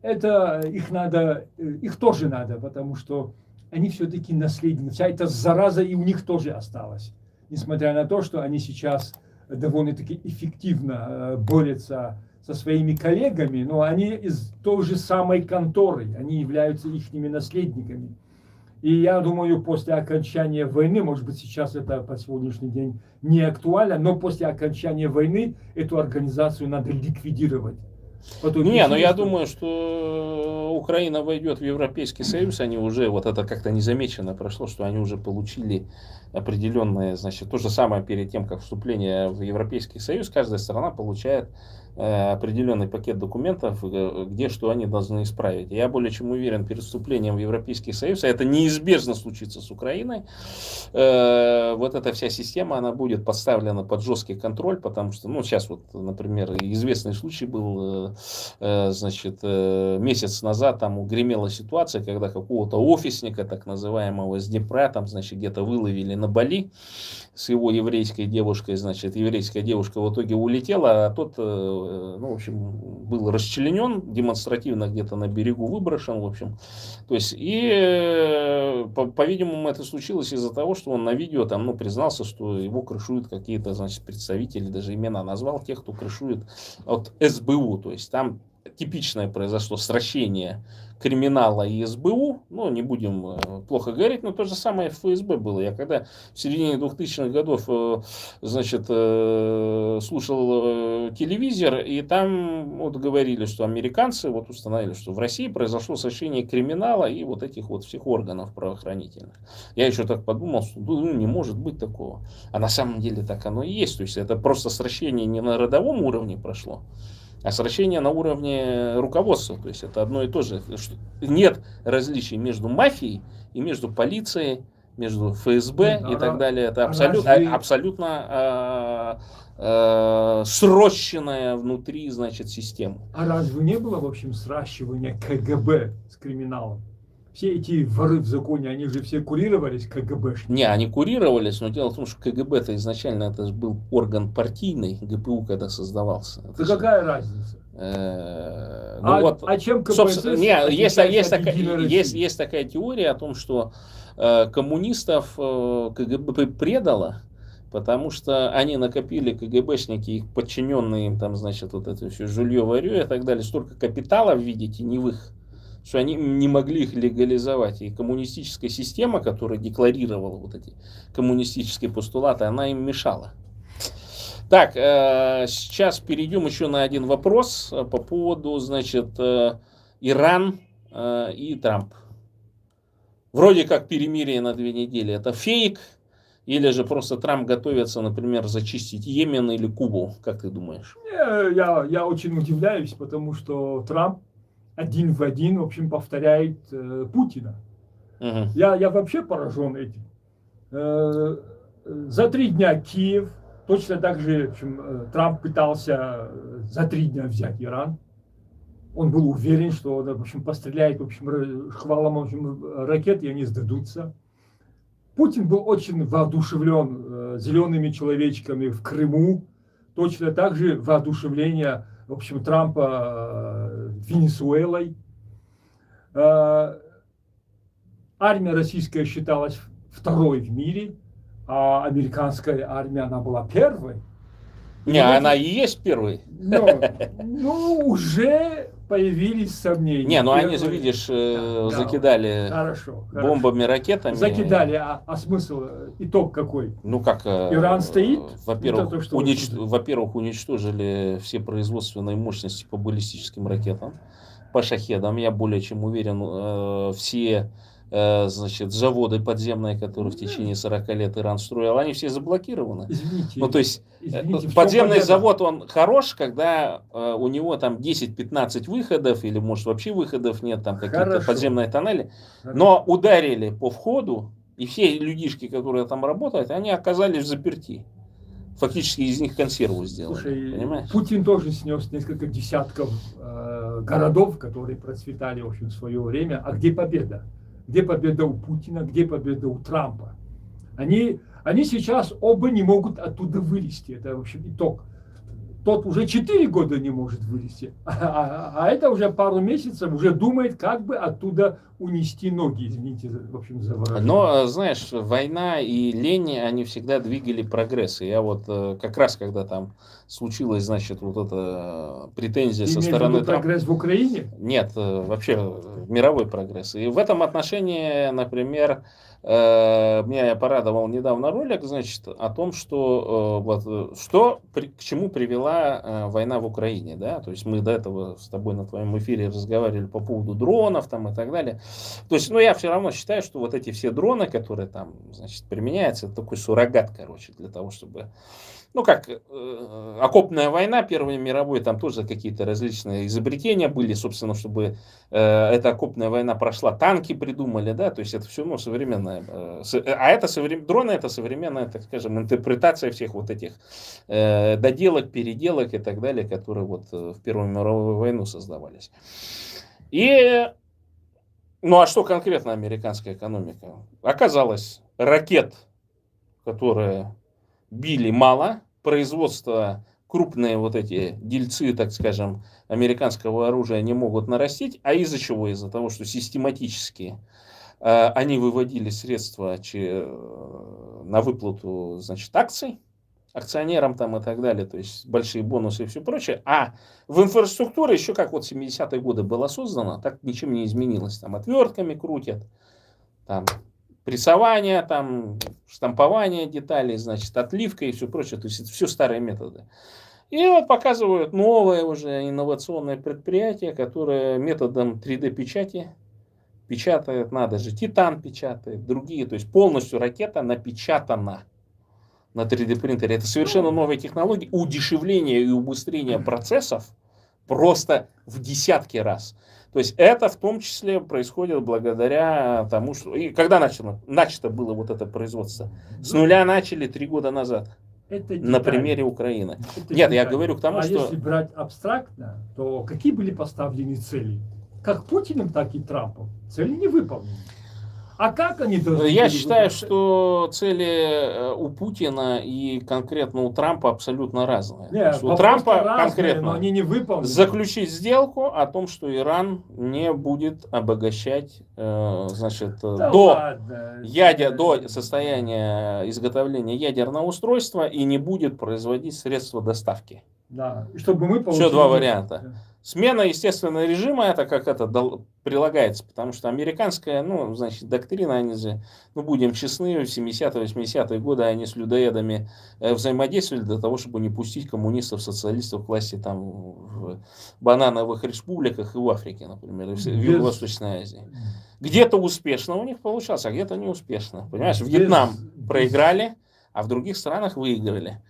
Это их тоже надо, потому что они все-таки наследники. Вся эта зараза и у них тоже осталась. Несмотря на то, что они сейчас довольно-таки эффективно борются со своими коллегами, но они из той же самой конторы, они являются их наследниками. И я думаю, после окончания войны, может быть, сейчас это по сегодняшний день не актуально, но после окончания войны эту организацию надо ликвидировать. Не, но я думаю, что Украина войдет в Европейский Союз, они уже, вот это как-то незамеченно прошло, что они уже получили определенное, значит, то же самое перед тем, как вступление в Европейский Союз, каждая страна получает определенный пакет документов, где что они должны исправить. Я более чем уверен, перед вступлением в Европейский Союз, а это неизбежно случится с Украиной, вот эта вся система, она будет поставлена под жесткий контроль, потому что, ну, сейчас вот, например, известный случай был, значит, месяц назад там гремела ситуация, когда какого-то офисника, так называемого, с Днепра, там, значит, где-то выловили на Бали с его еврейской девушкой, значит, еврейская девушка в итоге улетела, а тот, ну, в общем, был расчленен, демонстративно где-то на берегу выброшен, в общем. То есть, и, по-видимому, это случилось из-за того, что он на видео там, ну, признался, что его крышуют какие-то, значит, представители, даже имена назвал тех, кто крышует от СБУ. То есть, там типичное произошло сращение криминала и СБУ, ну, не будем плохо говорить, но то же самое в ФСБ было. Я когда в середине 2000-х годов, значит, слушал телевизор, и там вот говорили, что американцы вот установили, что в России произошло сращение криминала и вот этих вот всех органов правоохранительных. Я еще так подумал, что ну, не может быть такого. А на самом деле так оно и есть. То есть это просто сращение не на родовом уровне прошло, а сращение на уровне руководства. То есть это одно и то же. Нет различий между мафией и между полицией, между ФСБ и так далее. Это абсолютно срощенная внутри, значит, система. А разве не было, в общем, сращивания КГБ с криминалом? Все эти воры в законе, они же все курировались КГБшниками. Не, они курировались, но дело в том, что КГБ-то изначально это же был орган партийный, ГПУ когда создавался. Да какая разница? Чем КПСС есть такая теория о том, что коммунистов КГБ предало, потому что они накопили, КГБшники, их подчиненные им там, значит, вот это все жулье-варё и так далее, столько капитала в виде теневых, что они не могли их легализовать. И коммунистическая система, которая декларировала вот эти коммунистические постулаты, она им мешала. Так, сейчас перейдем еще на один вопрос по поводу, значит, Иран и Трамп. Вроде как перемирие на 2 недели. Это фейк? Или же просто Трамп готовится, например, зачистить Йемен или Кубу? Как ты думаешь? Я очень удивляюсь, потому что Трамп один в один, в общем, повторяет Путина. Угу. Я вообще поражен этим. За 3 дня Киев, точно так же, в общем, Трамп пытался за 3 дня взять Иран. Он был уверен, что он, в общем, постреляет, в общем, шквалом, в общем, ракет, и они сдадутся. Путин был очень воодушевлен зелеными человечками в Крыму. Точно так же воодушевление, в общем, Трампа Венесуэлой. Армия российская считалась 2-й в мире, а американская армия, она была 1-й. Не, она и есть 1-й. Ну, уже появились сомнения. Не, ну они же, видишь, закидали бомбами, ракетами. Закидали, а смысл, итог какой? Ну как, Иран стоит? Во-первых, уничтожили все производственные мощности по баллистическим ракетам, по шахедам. Я более чем уверен, все, значит, заводы подземные, которые в течение 40 лет Иран строил, они все заблокированы. Извините. Ну, то есть, подземный завод, он хорош, когда у него там 10-15 выходов, или может вообще выходов нет, там какие-то подземные тоннели. Но ударили по входу, и все людишки, которые там работают, они оказались в заперти. Фактически из них консерву сделали. Слушай, понимаешь? Путин тоже снес несколько десятков городов, которые процветали, в общем, в свое время. А где победа? Где победа у Путина, где победа у Трампа? Они сейчас оба не могут оттуда вылезти. Это, в общем, итог. Тот уже 4 года не может вылезти, а это уже пару месяцев уже думает, как бы оттуда унести ноги, извините, в общем, за выражение. Но, знаешь, война и лень, они всегда двигали прогресс. И я вот как раз, когда там случилась, значит, вот эта претензия со стороны Трампа. Прогресс в Украине? Нет, вообще мировой прогресс. И в этом отношении, например, меня порадовал недавно ролик, значит, о том, что к чему привела война в Украине, да, то есть мы до этого с тобой на твоем эфире разговаривали по поводу дронов там и так далее. То есть, я все равно считаю, что вот эти все дроны, которые там, значит, применяются, это такой суррогат, короче, для того, чтобы, окопная война Первой мировой, там тоже какие-то различные изобретения были, собственно, чтобы эта окопная война прошла, танки придумали, да, то есть это все, современное. Дроны это современная, так скажем, интерпретация всех вот этих доделок, переделок и так далее, которые вот в Первую мировую войну создавались. А что конкретно американская экономика? Оказалось, ракет, которые били, мало, производство, крупные вот эти дельцы, так скажем, американского оружия не могут нарастить. А из-за чего? Из-за того, что систематически они выводили средства на выплату, значит, акций, акционерам там и так далее, то есть большие бонусы и все прочее. А в инфраструктуре еще как вот 70-е годы было создано, так ничем не изменилось. Там отвертками крутят, там прессование, там штампование деталей, значит, отливка и все прочее. То есть это все старые методы. И вот показывают новое уже инновационное предприятие, которое методом 3D-печати печатает, надо же, титан печатает, другие, то есть полностью ракета напечатана на 3D принтере. Это совершенно новая технология, удешевление и убыстрение процессов просто в десятки раз. То есть это в том числе происходит благодаря тому, что... И когда начато было вот это производство? С нуля начали 3 года назад. Это на примере Украины. Это Нет, я детали. говорю к тому, а что... если брать абстрактно, то какие были поставлены цели? Как Путиным, так и Трампом. Цели не выполнены. А как они должны Я были считаю, выполнять? что цели у Путина и конкретно у Трампа абсолютно разные. Нет, У вопросы Трампа разные, конкретно но они не выполнены. заключить сделку о том, что Иран не будет обогащать, значит, Да до ладно. до состояния изготовления ядерного устройства и не будет производить средства доставки. Да, и чтобы мы получили... Еще два варианта. Смена естественного режима, это как это прилагается, потому что американская, ну, значит, доктрина, они же, ну, будем честны, в 70-е, 80-е годы они с людоедами взаимодействовали для того, чтобы не пустить коммунистов, социалистов к власти там в банановых республиках и в Африке, например, и в Юго-Восточной Азии. Где-то успешно у них получалось, а где-то неуспешно. Понимаешь, Вьетнам проиграли, а в других странах выиграли.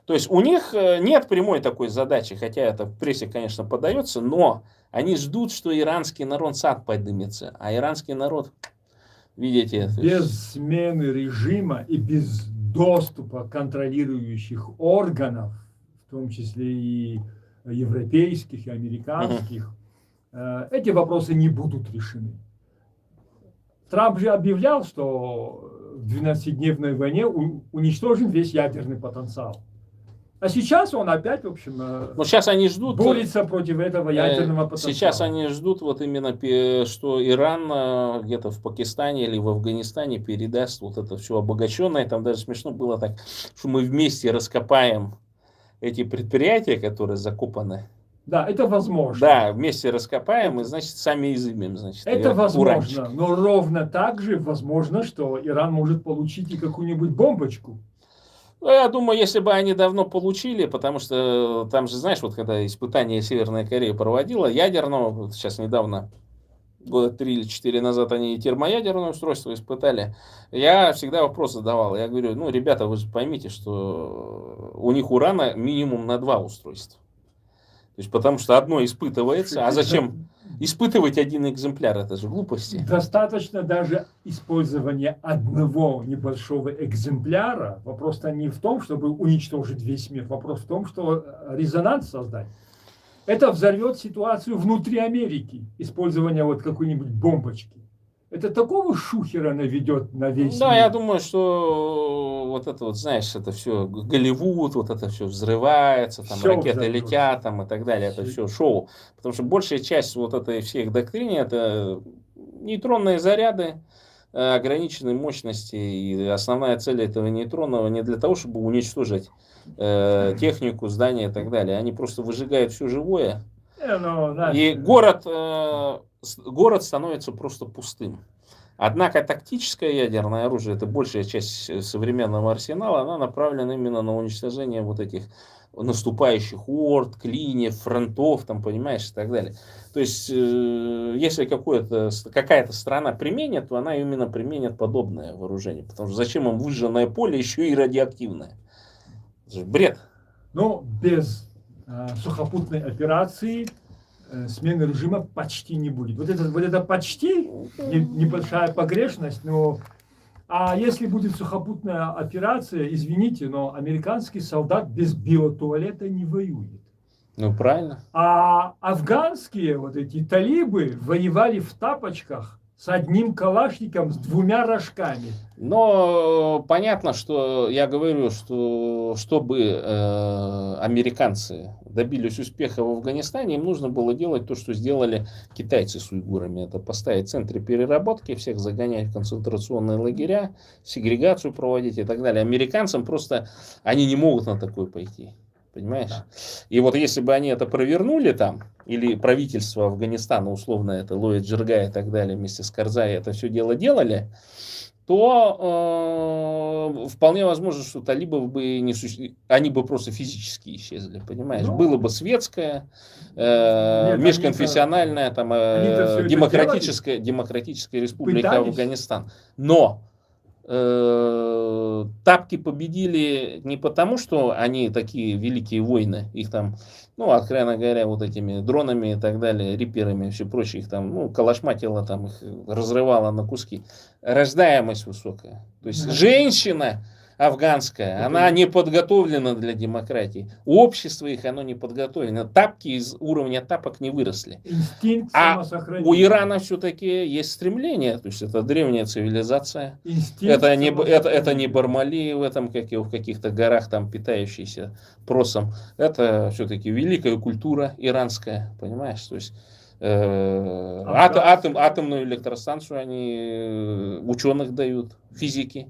То есть у них нет прямой такой задачи, хотя это в прессе, конечно, подается, но они ждут, что иранский народ сам поднимется, а иранский народ, видите... Без смены режима и без доступа контролирующих органов, в том числе и европейских, и американских, эти вопросы не будут решены. Трамп же объявлял, что в 12-дневной войне уничтожен весь ядерный потенциал. А сейчас он опять, в общем, но сейчас они ждут, борется против этого ядерного потенциала. Сейчас они ждут вот именно, что Иран где-то в Пакистане или в Афганистане передаст вот это все обогащенное. Там даже смешно было так, что мы вместе раскопаем эти предприятия, которые закопаны. Да, это возможно. Да, вместе раскопаем и, значит, сами изымем. Значит, это возможно, уранчик. но ровно так же возможно, что Иран может получить и какую-нибудь бомбочку. Ну, я думаю, если бы они давно получили, потому что там же, знаешь, вот когда испытания Северная Корея проводила, ядерного, вот сейчас недавно, года 3 или 4 назад они и термоядерное устройство испытали, я всегда вопрос задавал. Я говорю, ну, ребята, вы же поймите, что у них урана минимум на 2 устройства. То есть, потому что одно испытывается, а зачем испытывать один экземпляр? Это же глупости. Достаточно даже использования одного небольшого экземпляра. Вопрос-то не в том, чтобы уничтожить весь мир. Вопрос в том, что резонанс создать. Это взорвет ситуацию внутри Америки. Использование вот какой-нибудь бомбочки. Это такого шухера наведет на весь мир. Да, я думаю, что вот это вот, знаешь, это все Голливуд, вот это все взрывается, там Всё ракеты взорвётся. летят, там и так далее, это все шоу. Потому что большая часть вот этой всех доктрине это нейтронные заряды ограниченной мощности. И основная цель этого нейтронного не для того, чтобы уничтожить технику, здания и так далее. Они просто выжигают все живое. И город становится просто пустым. Однако тактическое ядерное оружие, это большая часть современного арсенала, она направлена именно на уничтожение вот этих наступающих орд, клиньев, фронтов, там, понимаешь, и так далее. То есть, если какая-то страна применит, то она именно применит подобное вооружение. Потому что зачем им выжженное поле еще и радиоактивное? Это же бред. Но без сухопутной операции смены режима почти не будет. Вот это почти небольшая погрешность, но а если будет сухопутная операция, извините, но американский солдат без биотуалета не воюет. Ну, правильно. А афганские вот эти талибы воевали в тапочках с одним калашником, с двумя рожками. Но понятно, что я говорю, что чтобы американцы добились успеха в Афганистане, им нужно было делать то, что сделали китайцы с уйгурами. Это поставить центры переработки, всех загонять в концентрационные лагеря, сегрегацию проводить и так далее. Американцам просто, они не могут на такое пойти. Понимаешь? Да. И вот если бы они это провернули там, или правительство Афганистана, условно это Лоид Джиргай и так далее, вместе с Карзай это все дело делали, то вполне возможно, что талибов бы не они бы просто физически исчезли, понимаешь? Ну, было бы светское, межконфессиональная, там, демократическая республика пытались. Афганистан. Но тапки победили не потому, что они такие великие воины, их там, ну, откровенно говоря, вот этими дронами и так далее, риперами и все прочее, их там, ну, калашматило, там, их разрывало на куски. Рождаемость высокая. То есть женщина афганская, она не подготовлена для демократии. Общество их, оно не подготовлено. Тапки из уровня тапок не выросли. Инстинкт самосохранения. У Ирана все-таки есть стремление. То есть это древняя цивилизация. Это не Бармали в этом, как и в каких-то горах, там питающиеся просом. Это все-таки великая культура иранская. Понимаешь? То есть атомную электростанцию они ученых дают, физики.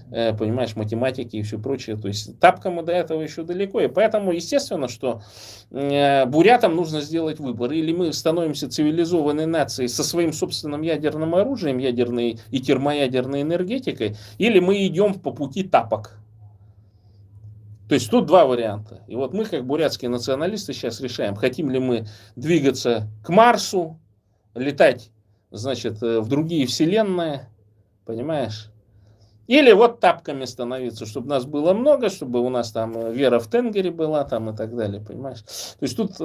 Понимаешь, математики и все прочее. То есть тапкам до этого еще далеко. И поэтому, естественно, что бурятам нужно сделать выбор. Или мы становимся цивилизованной нацией со своим собственным ядерным оружием, ядерной и термоядерной энергетикой, или мы идем по пути тапок. То есть тут два варианта. И вот мы, как бурятские националисты, сейчас решаем, хотим ли мы двигаться к Марсу, летать, значит, в другие вселенные, понимаешь? Или вот тапками становиться, чтобы нас было много, чтобы у нас там вера в Тенгере была там и так далее, понимаешь? То есть тут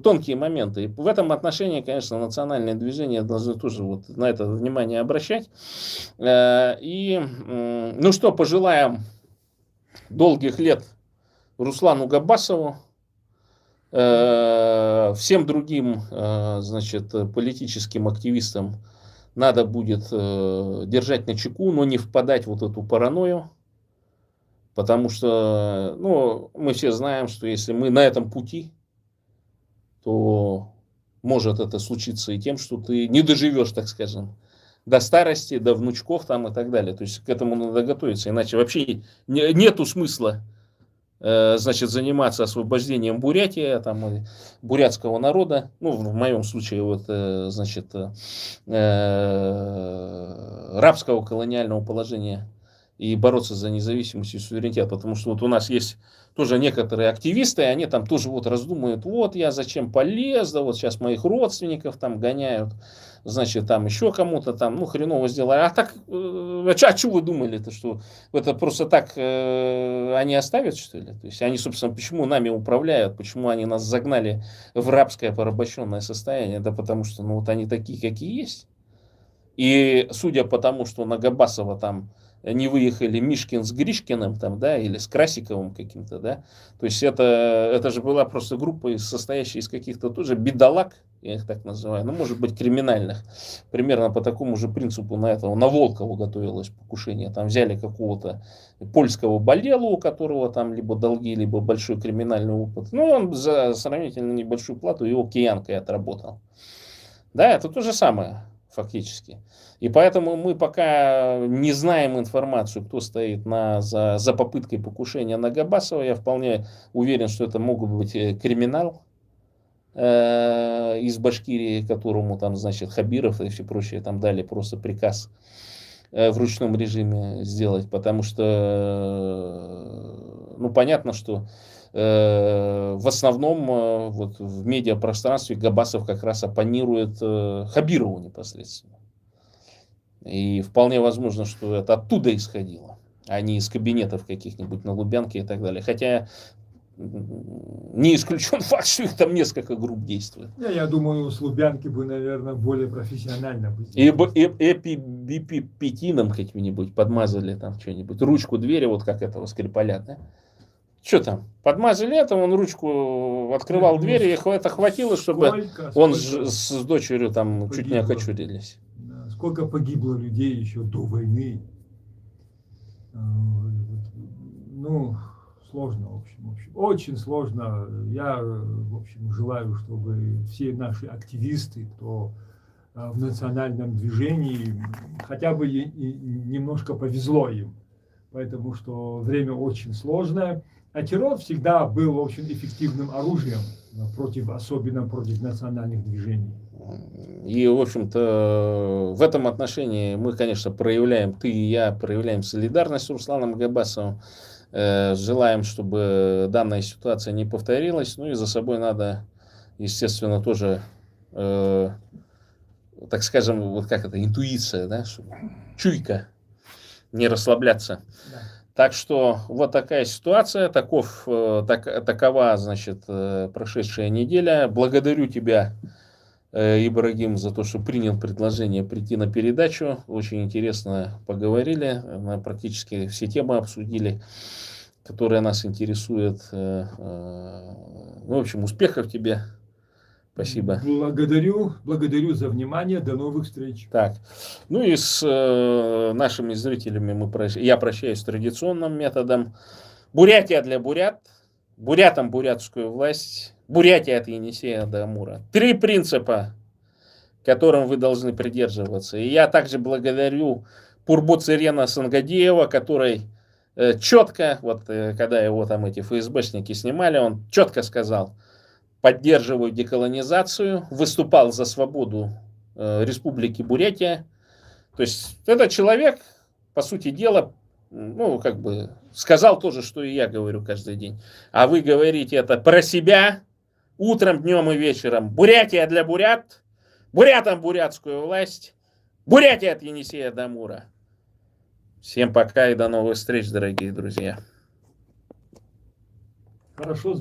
тонкие моменты. И в этом отношении, конечно, национальные движения должны тоже вот на это внимание обращать. И, ну что, пожелаем долгих лет Руслану Габбасову, всем другим, значит, политическим активистам. Надо будет держать начеку, но не впадать в вот эту паранойю. Потому что, ну, мы все знаем, что если мы на этом пути, то может это случиться и тем, что ты не доживешь, так скажем, до старости, до внучков там и так далее. То есть к этому надо готовиться. Иначе вообще нету смысла, значит, заниматься освобождением Бурятии, там, бурятского народа, ну, в моем случае, вот, значит, рабского колониального положения и бороться за независимость и суверенитет, потому что вот у нас есть тоже некоторые активисты, и они там тоже вот раздумывают, вот я зачем полез, да вот сейчас моих родственников там гоняют, значит, там еще кому-то там, ну, хреново сделали. А так, а что вы думали-то, что это просто так они оставят, что ли? То есть они, собственно, почему нами управляют, почему они нас загнали в рабское порабощенное состояние? Да потому что, ну, вот они такие, какие есть. И судя по тому, что на Габбасова там не выехали Мишкин с Гришкиным, там, да, или с Красиковым каким-то, да, то есть это же была просто группа, состоящая из каких-то тоже бедолаг, я их так называю, ну, может быть, криминальных, примерно по такому же принципу на Волкова готовилось покушение, там взяли какого-то польского болелу, у которого там либо долги, либо большой криминальный опыт, ну, он за сравнительно небольшую плату его киянкой отработал, да, это то же самое. Фактически. И поэтому мы пока не знаем информацию, кто стоит за попыткой покушения на Габбасова. Я вполне уверен, что это могут быть криминал из Башкирии, которому там, значит, Хабиров и все прочее там дали просто приказ в ручном режиме сделать. Потому что, ну, понятно, что в основном вот в медиапространстве Габбасов как раз оппонирует Хабирову непосредственно. И вполне возможно, что это оттуда исходило, а не из кабинетов каких-нибудь на Лубянке и так далее. Хотя не исключен факт, что их там несколько групп действует. Я думаю, с Лубянки бы, наверное, более профессионально быть. И эпипетином каким-нибудь подмазали там что-нибудь, ручку двери, вот как этого Скрипаля, да? Что там? Подмазали это, он ручку открывал двери, и это хватило, чтобы он с дочерью там чуть не окочурились. Да, сколько погибло людей еще до войны. Ну, сложно, в общем, очень сложно. Я, в общем, желаю, чтобы все наши активисты, кто в национальном движении, хотя бы и немножко повезло им, потому что время очень сложное. А террор всегда был очень эффективным оружием, особенно против национальных движений. И, в общем-то, в этом отношении мы, конечно, ты и я проявляем солидарность с Русланом Гайбасовым. Желаем, чтобы данная ситуация не повторилась. Ну и за собой надо, естественно, тоже, так скажем, вот как это, интуиция, да, чуйка, не расслабляться. Да. Так что вот такая ситуация, такова, значит, прошедшая неделя. Благодарю тебя, Ибрагим, за то, что принял предложение прийти на передачу. Очень интересно поговорили, практически все темы обсудили, которые нас интересуют. Ну, в общем, успехов тебе. Спасибо. Благодарю за внимание. До новых встреч. Так, ну и с нашими зрителями я прощаюсь традиционным методом. Бурятия для бурят, бурятам бурятскую власть, Бурятия от Енисея до Амура. 3 принципа, которым вы должны придерживаться. И я также благодарю Пурбу-Цирена Сангадеева, который четко, вот когда его там эти ФСБшники снимали, он четко сказал: поддерживаю деколонизацию, выступал за свободу Республики Бурятия. То есть этот человек, по сути дела, ну, как бы сказал то же, что и я говорю каждый день. А вы говорите это про себя утром, днем и вечером. Бурятия для бурят, бурятам бурятскую власть, Бурятия от Енисея до Амура. Всем пока и до новых встреч, дорогие друзья. Хорошо.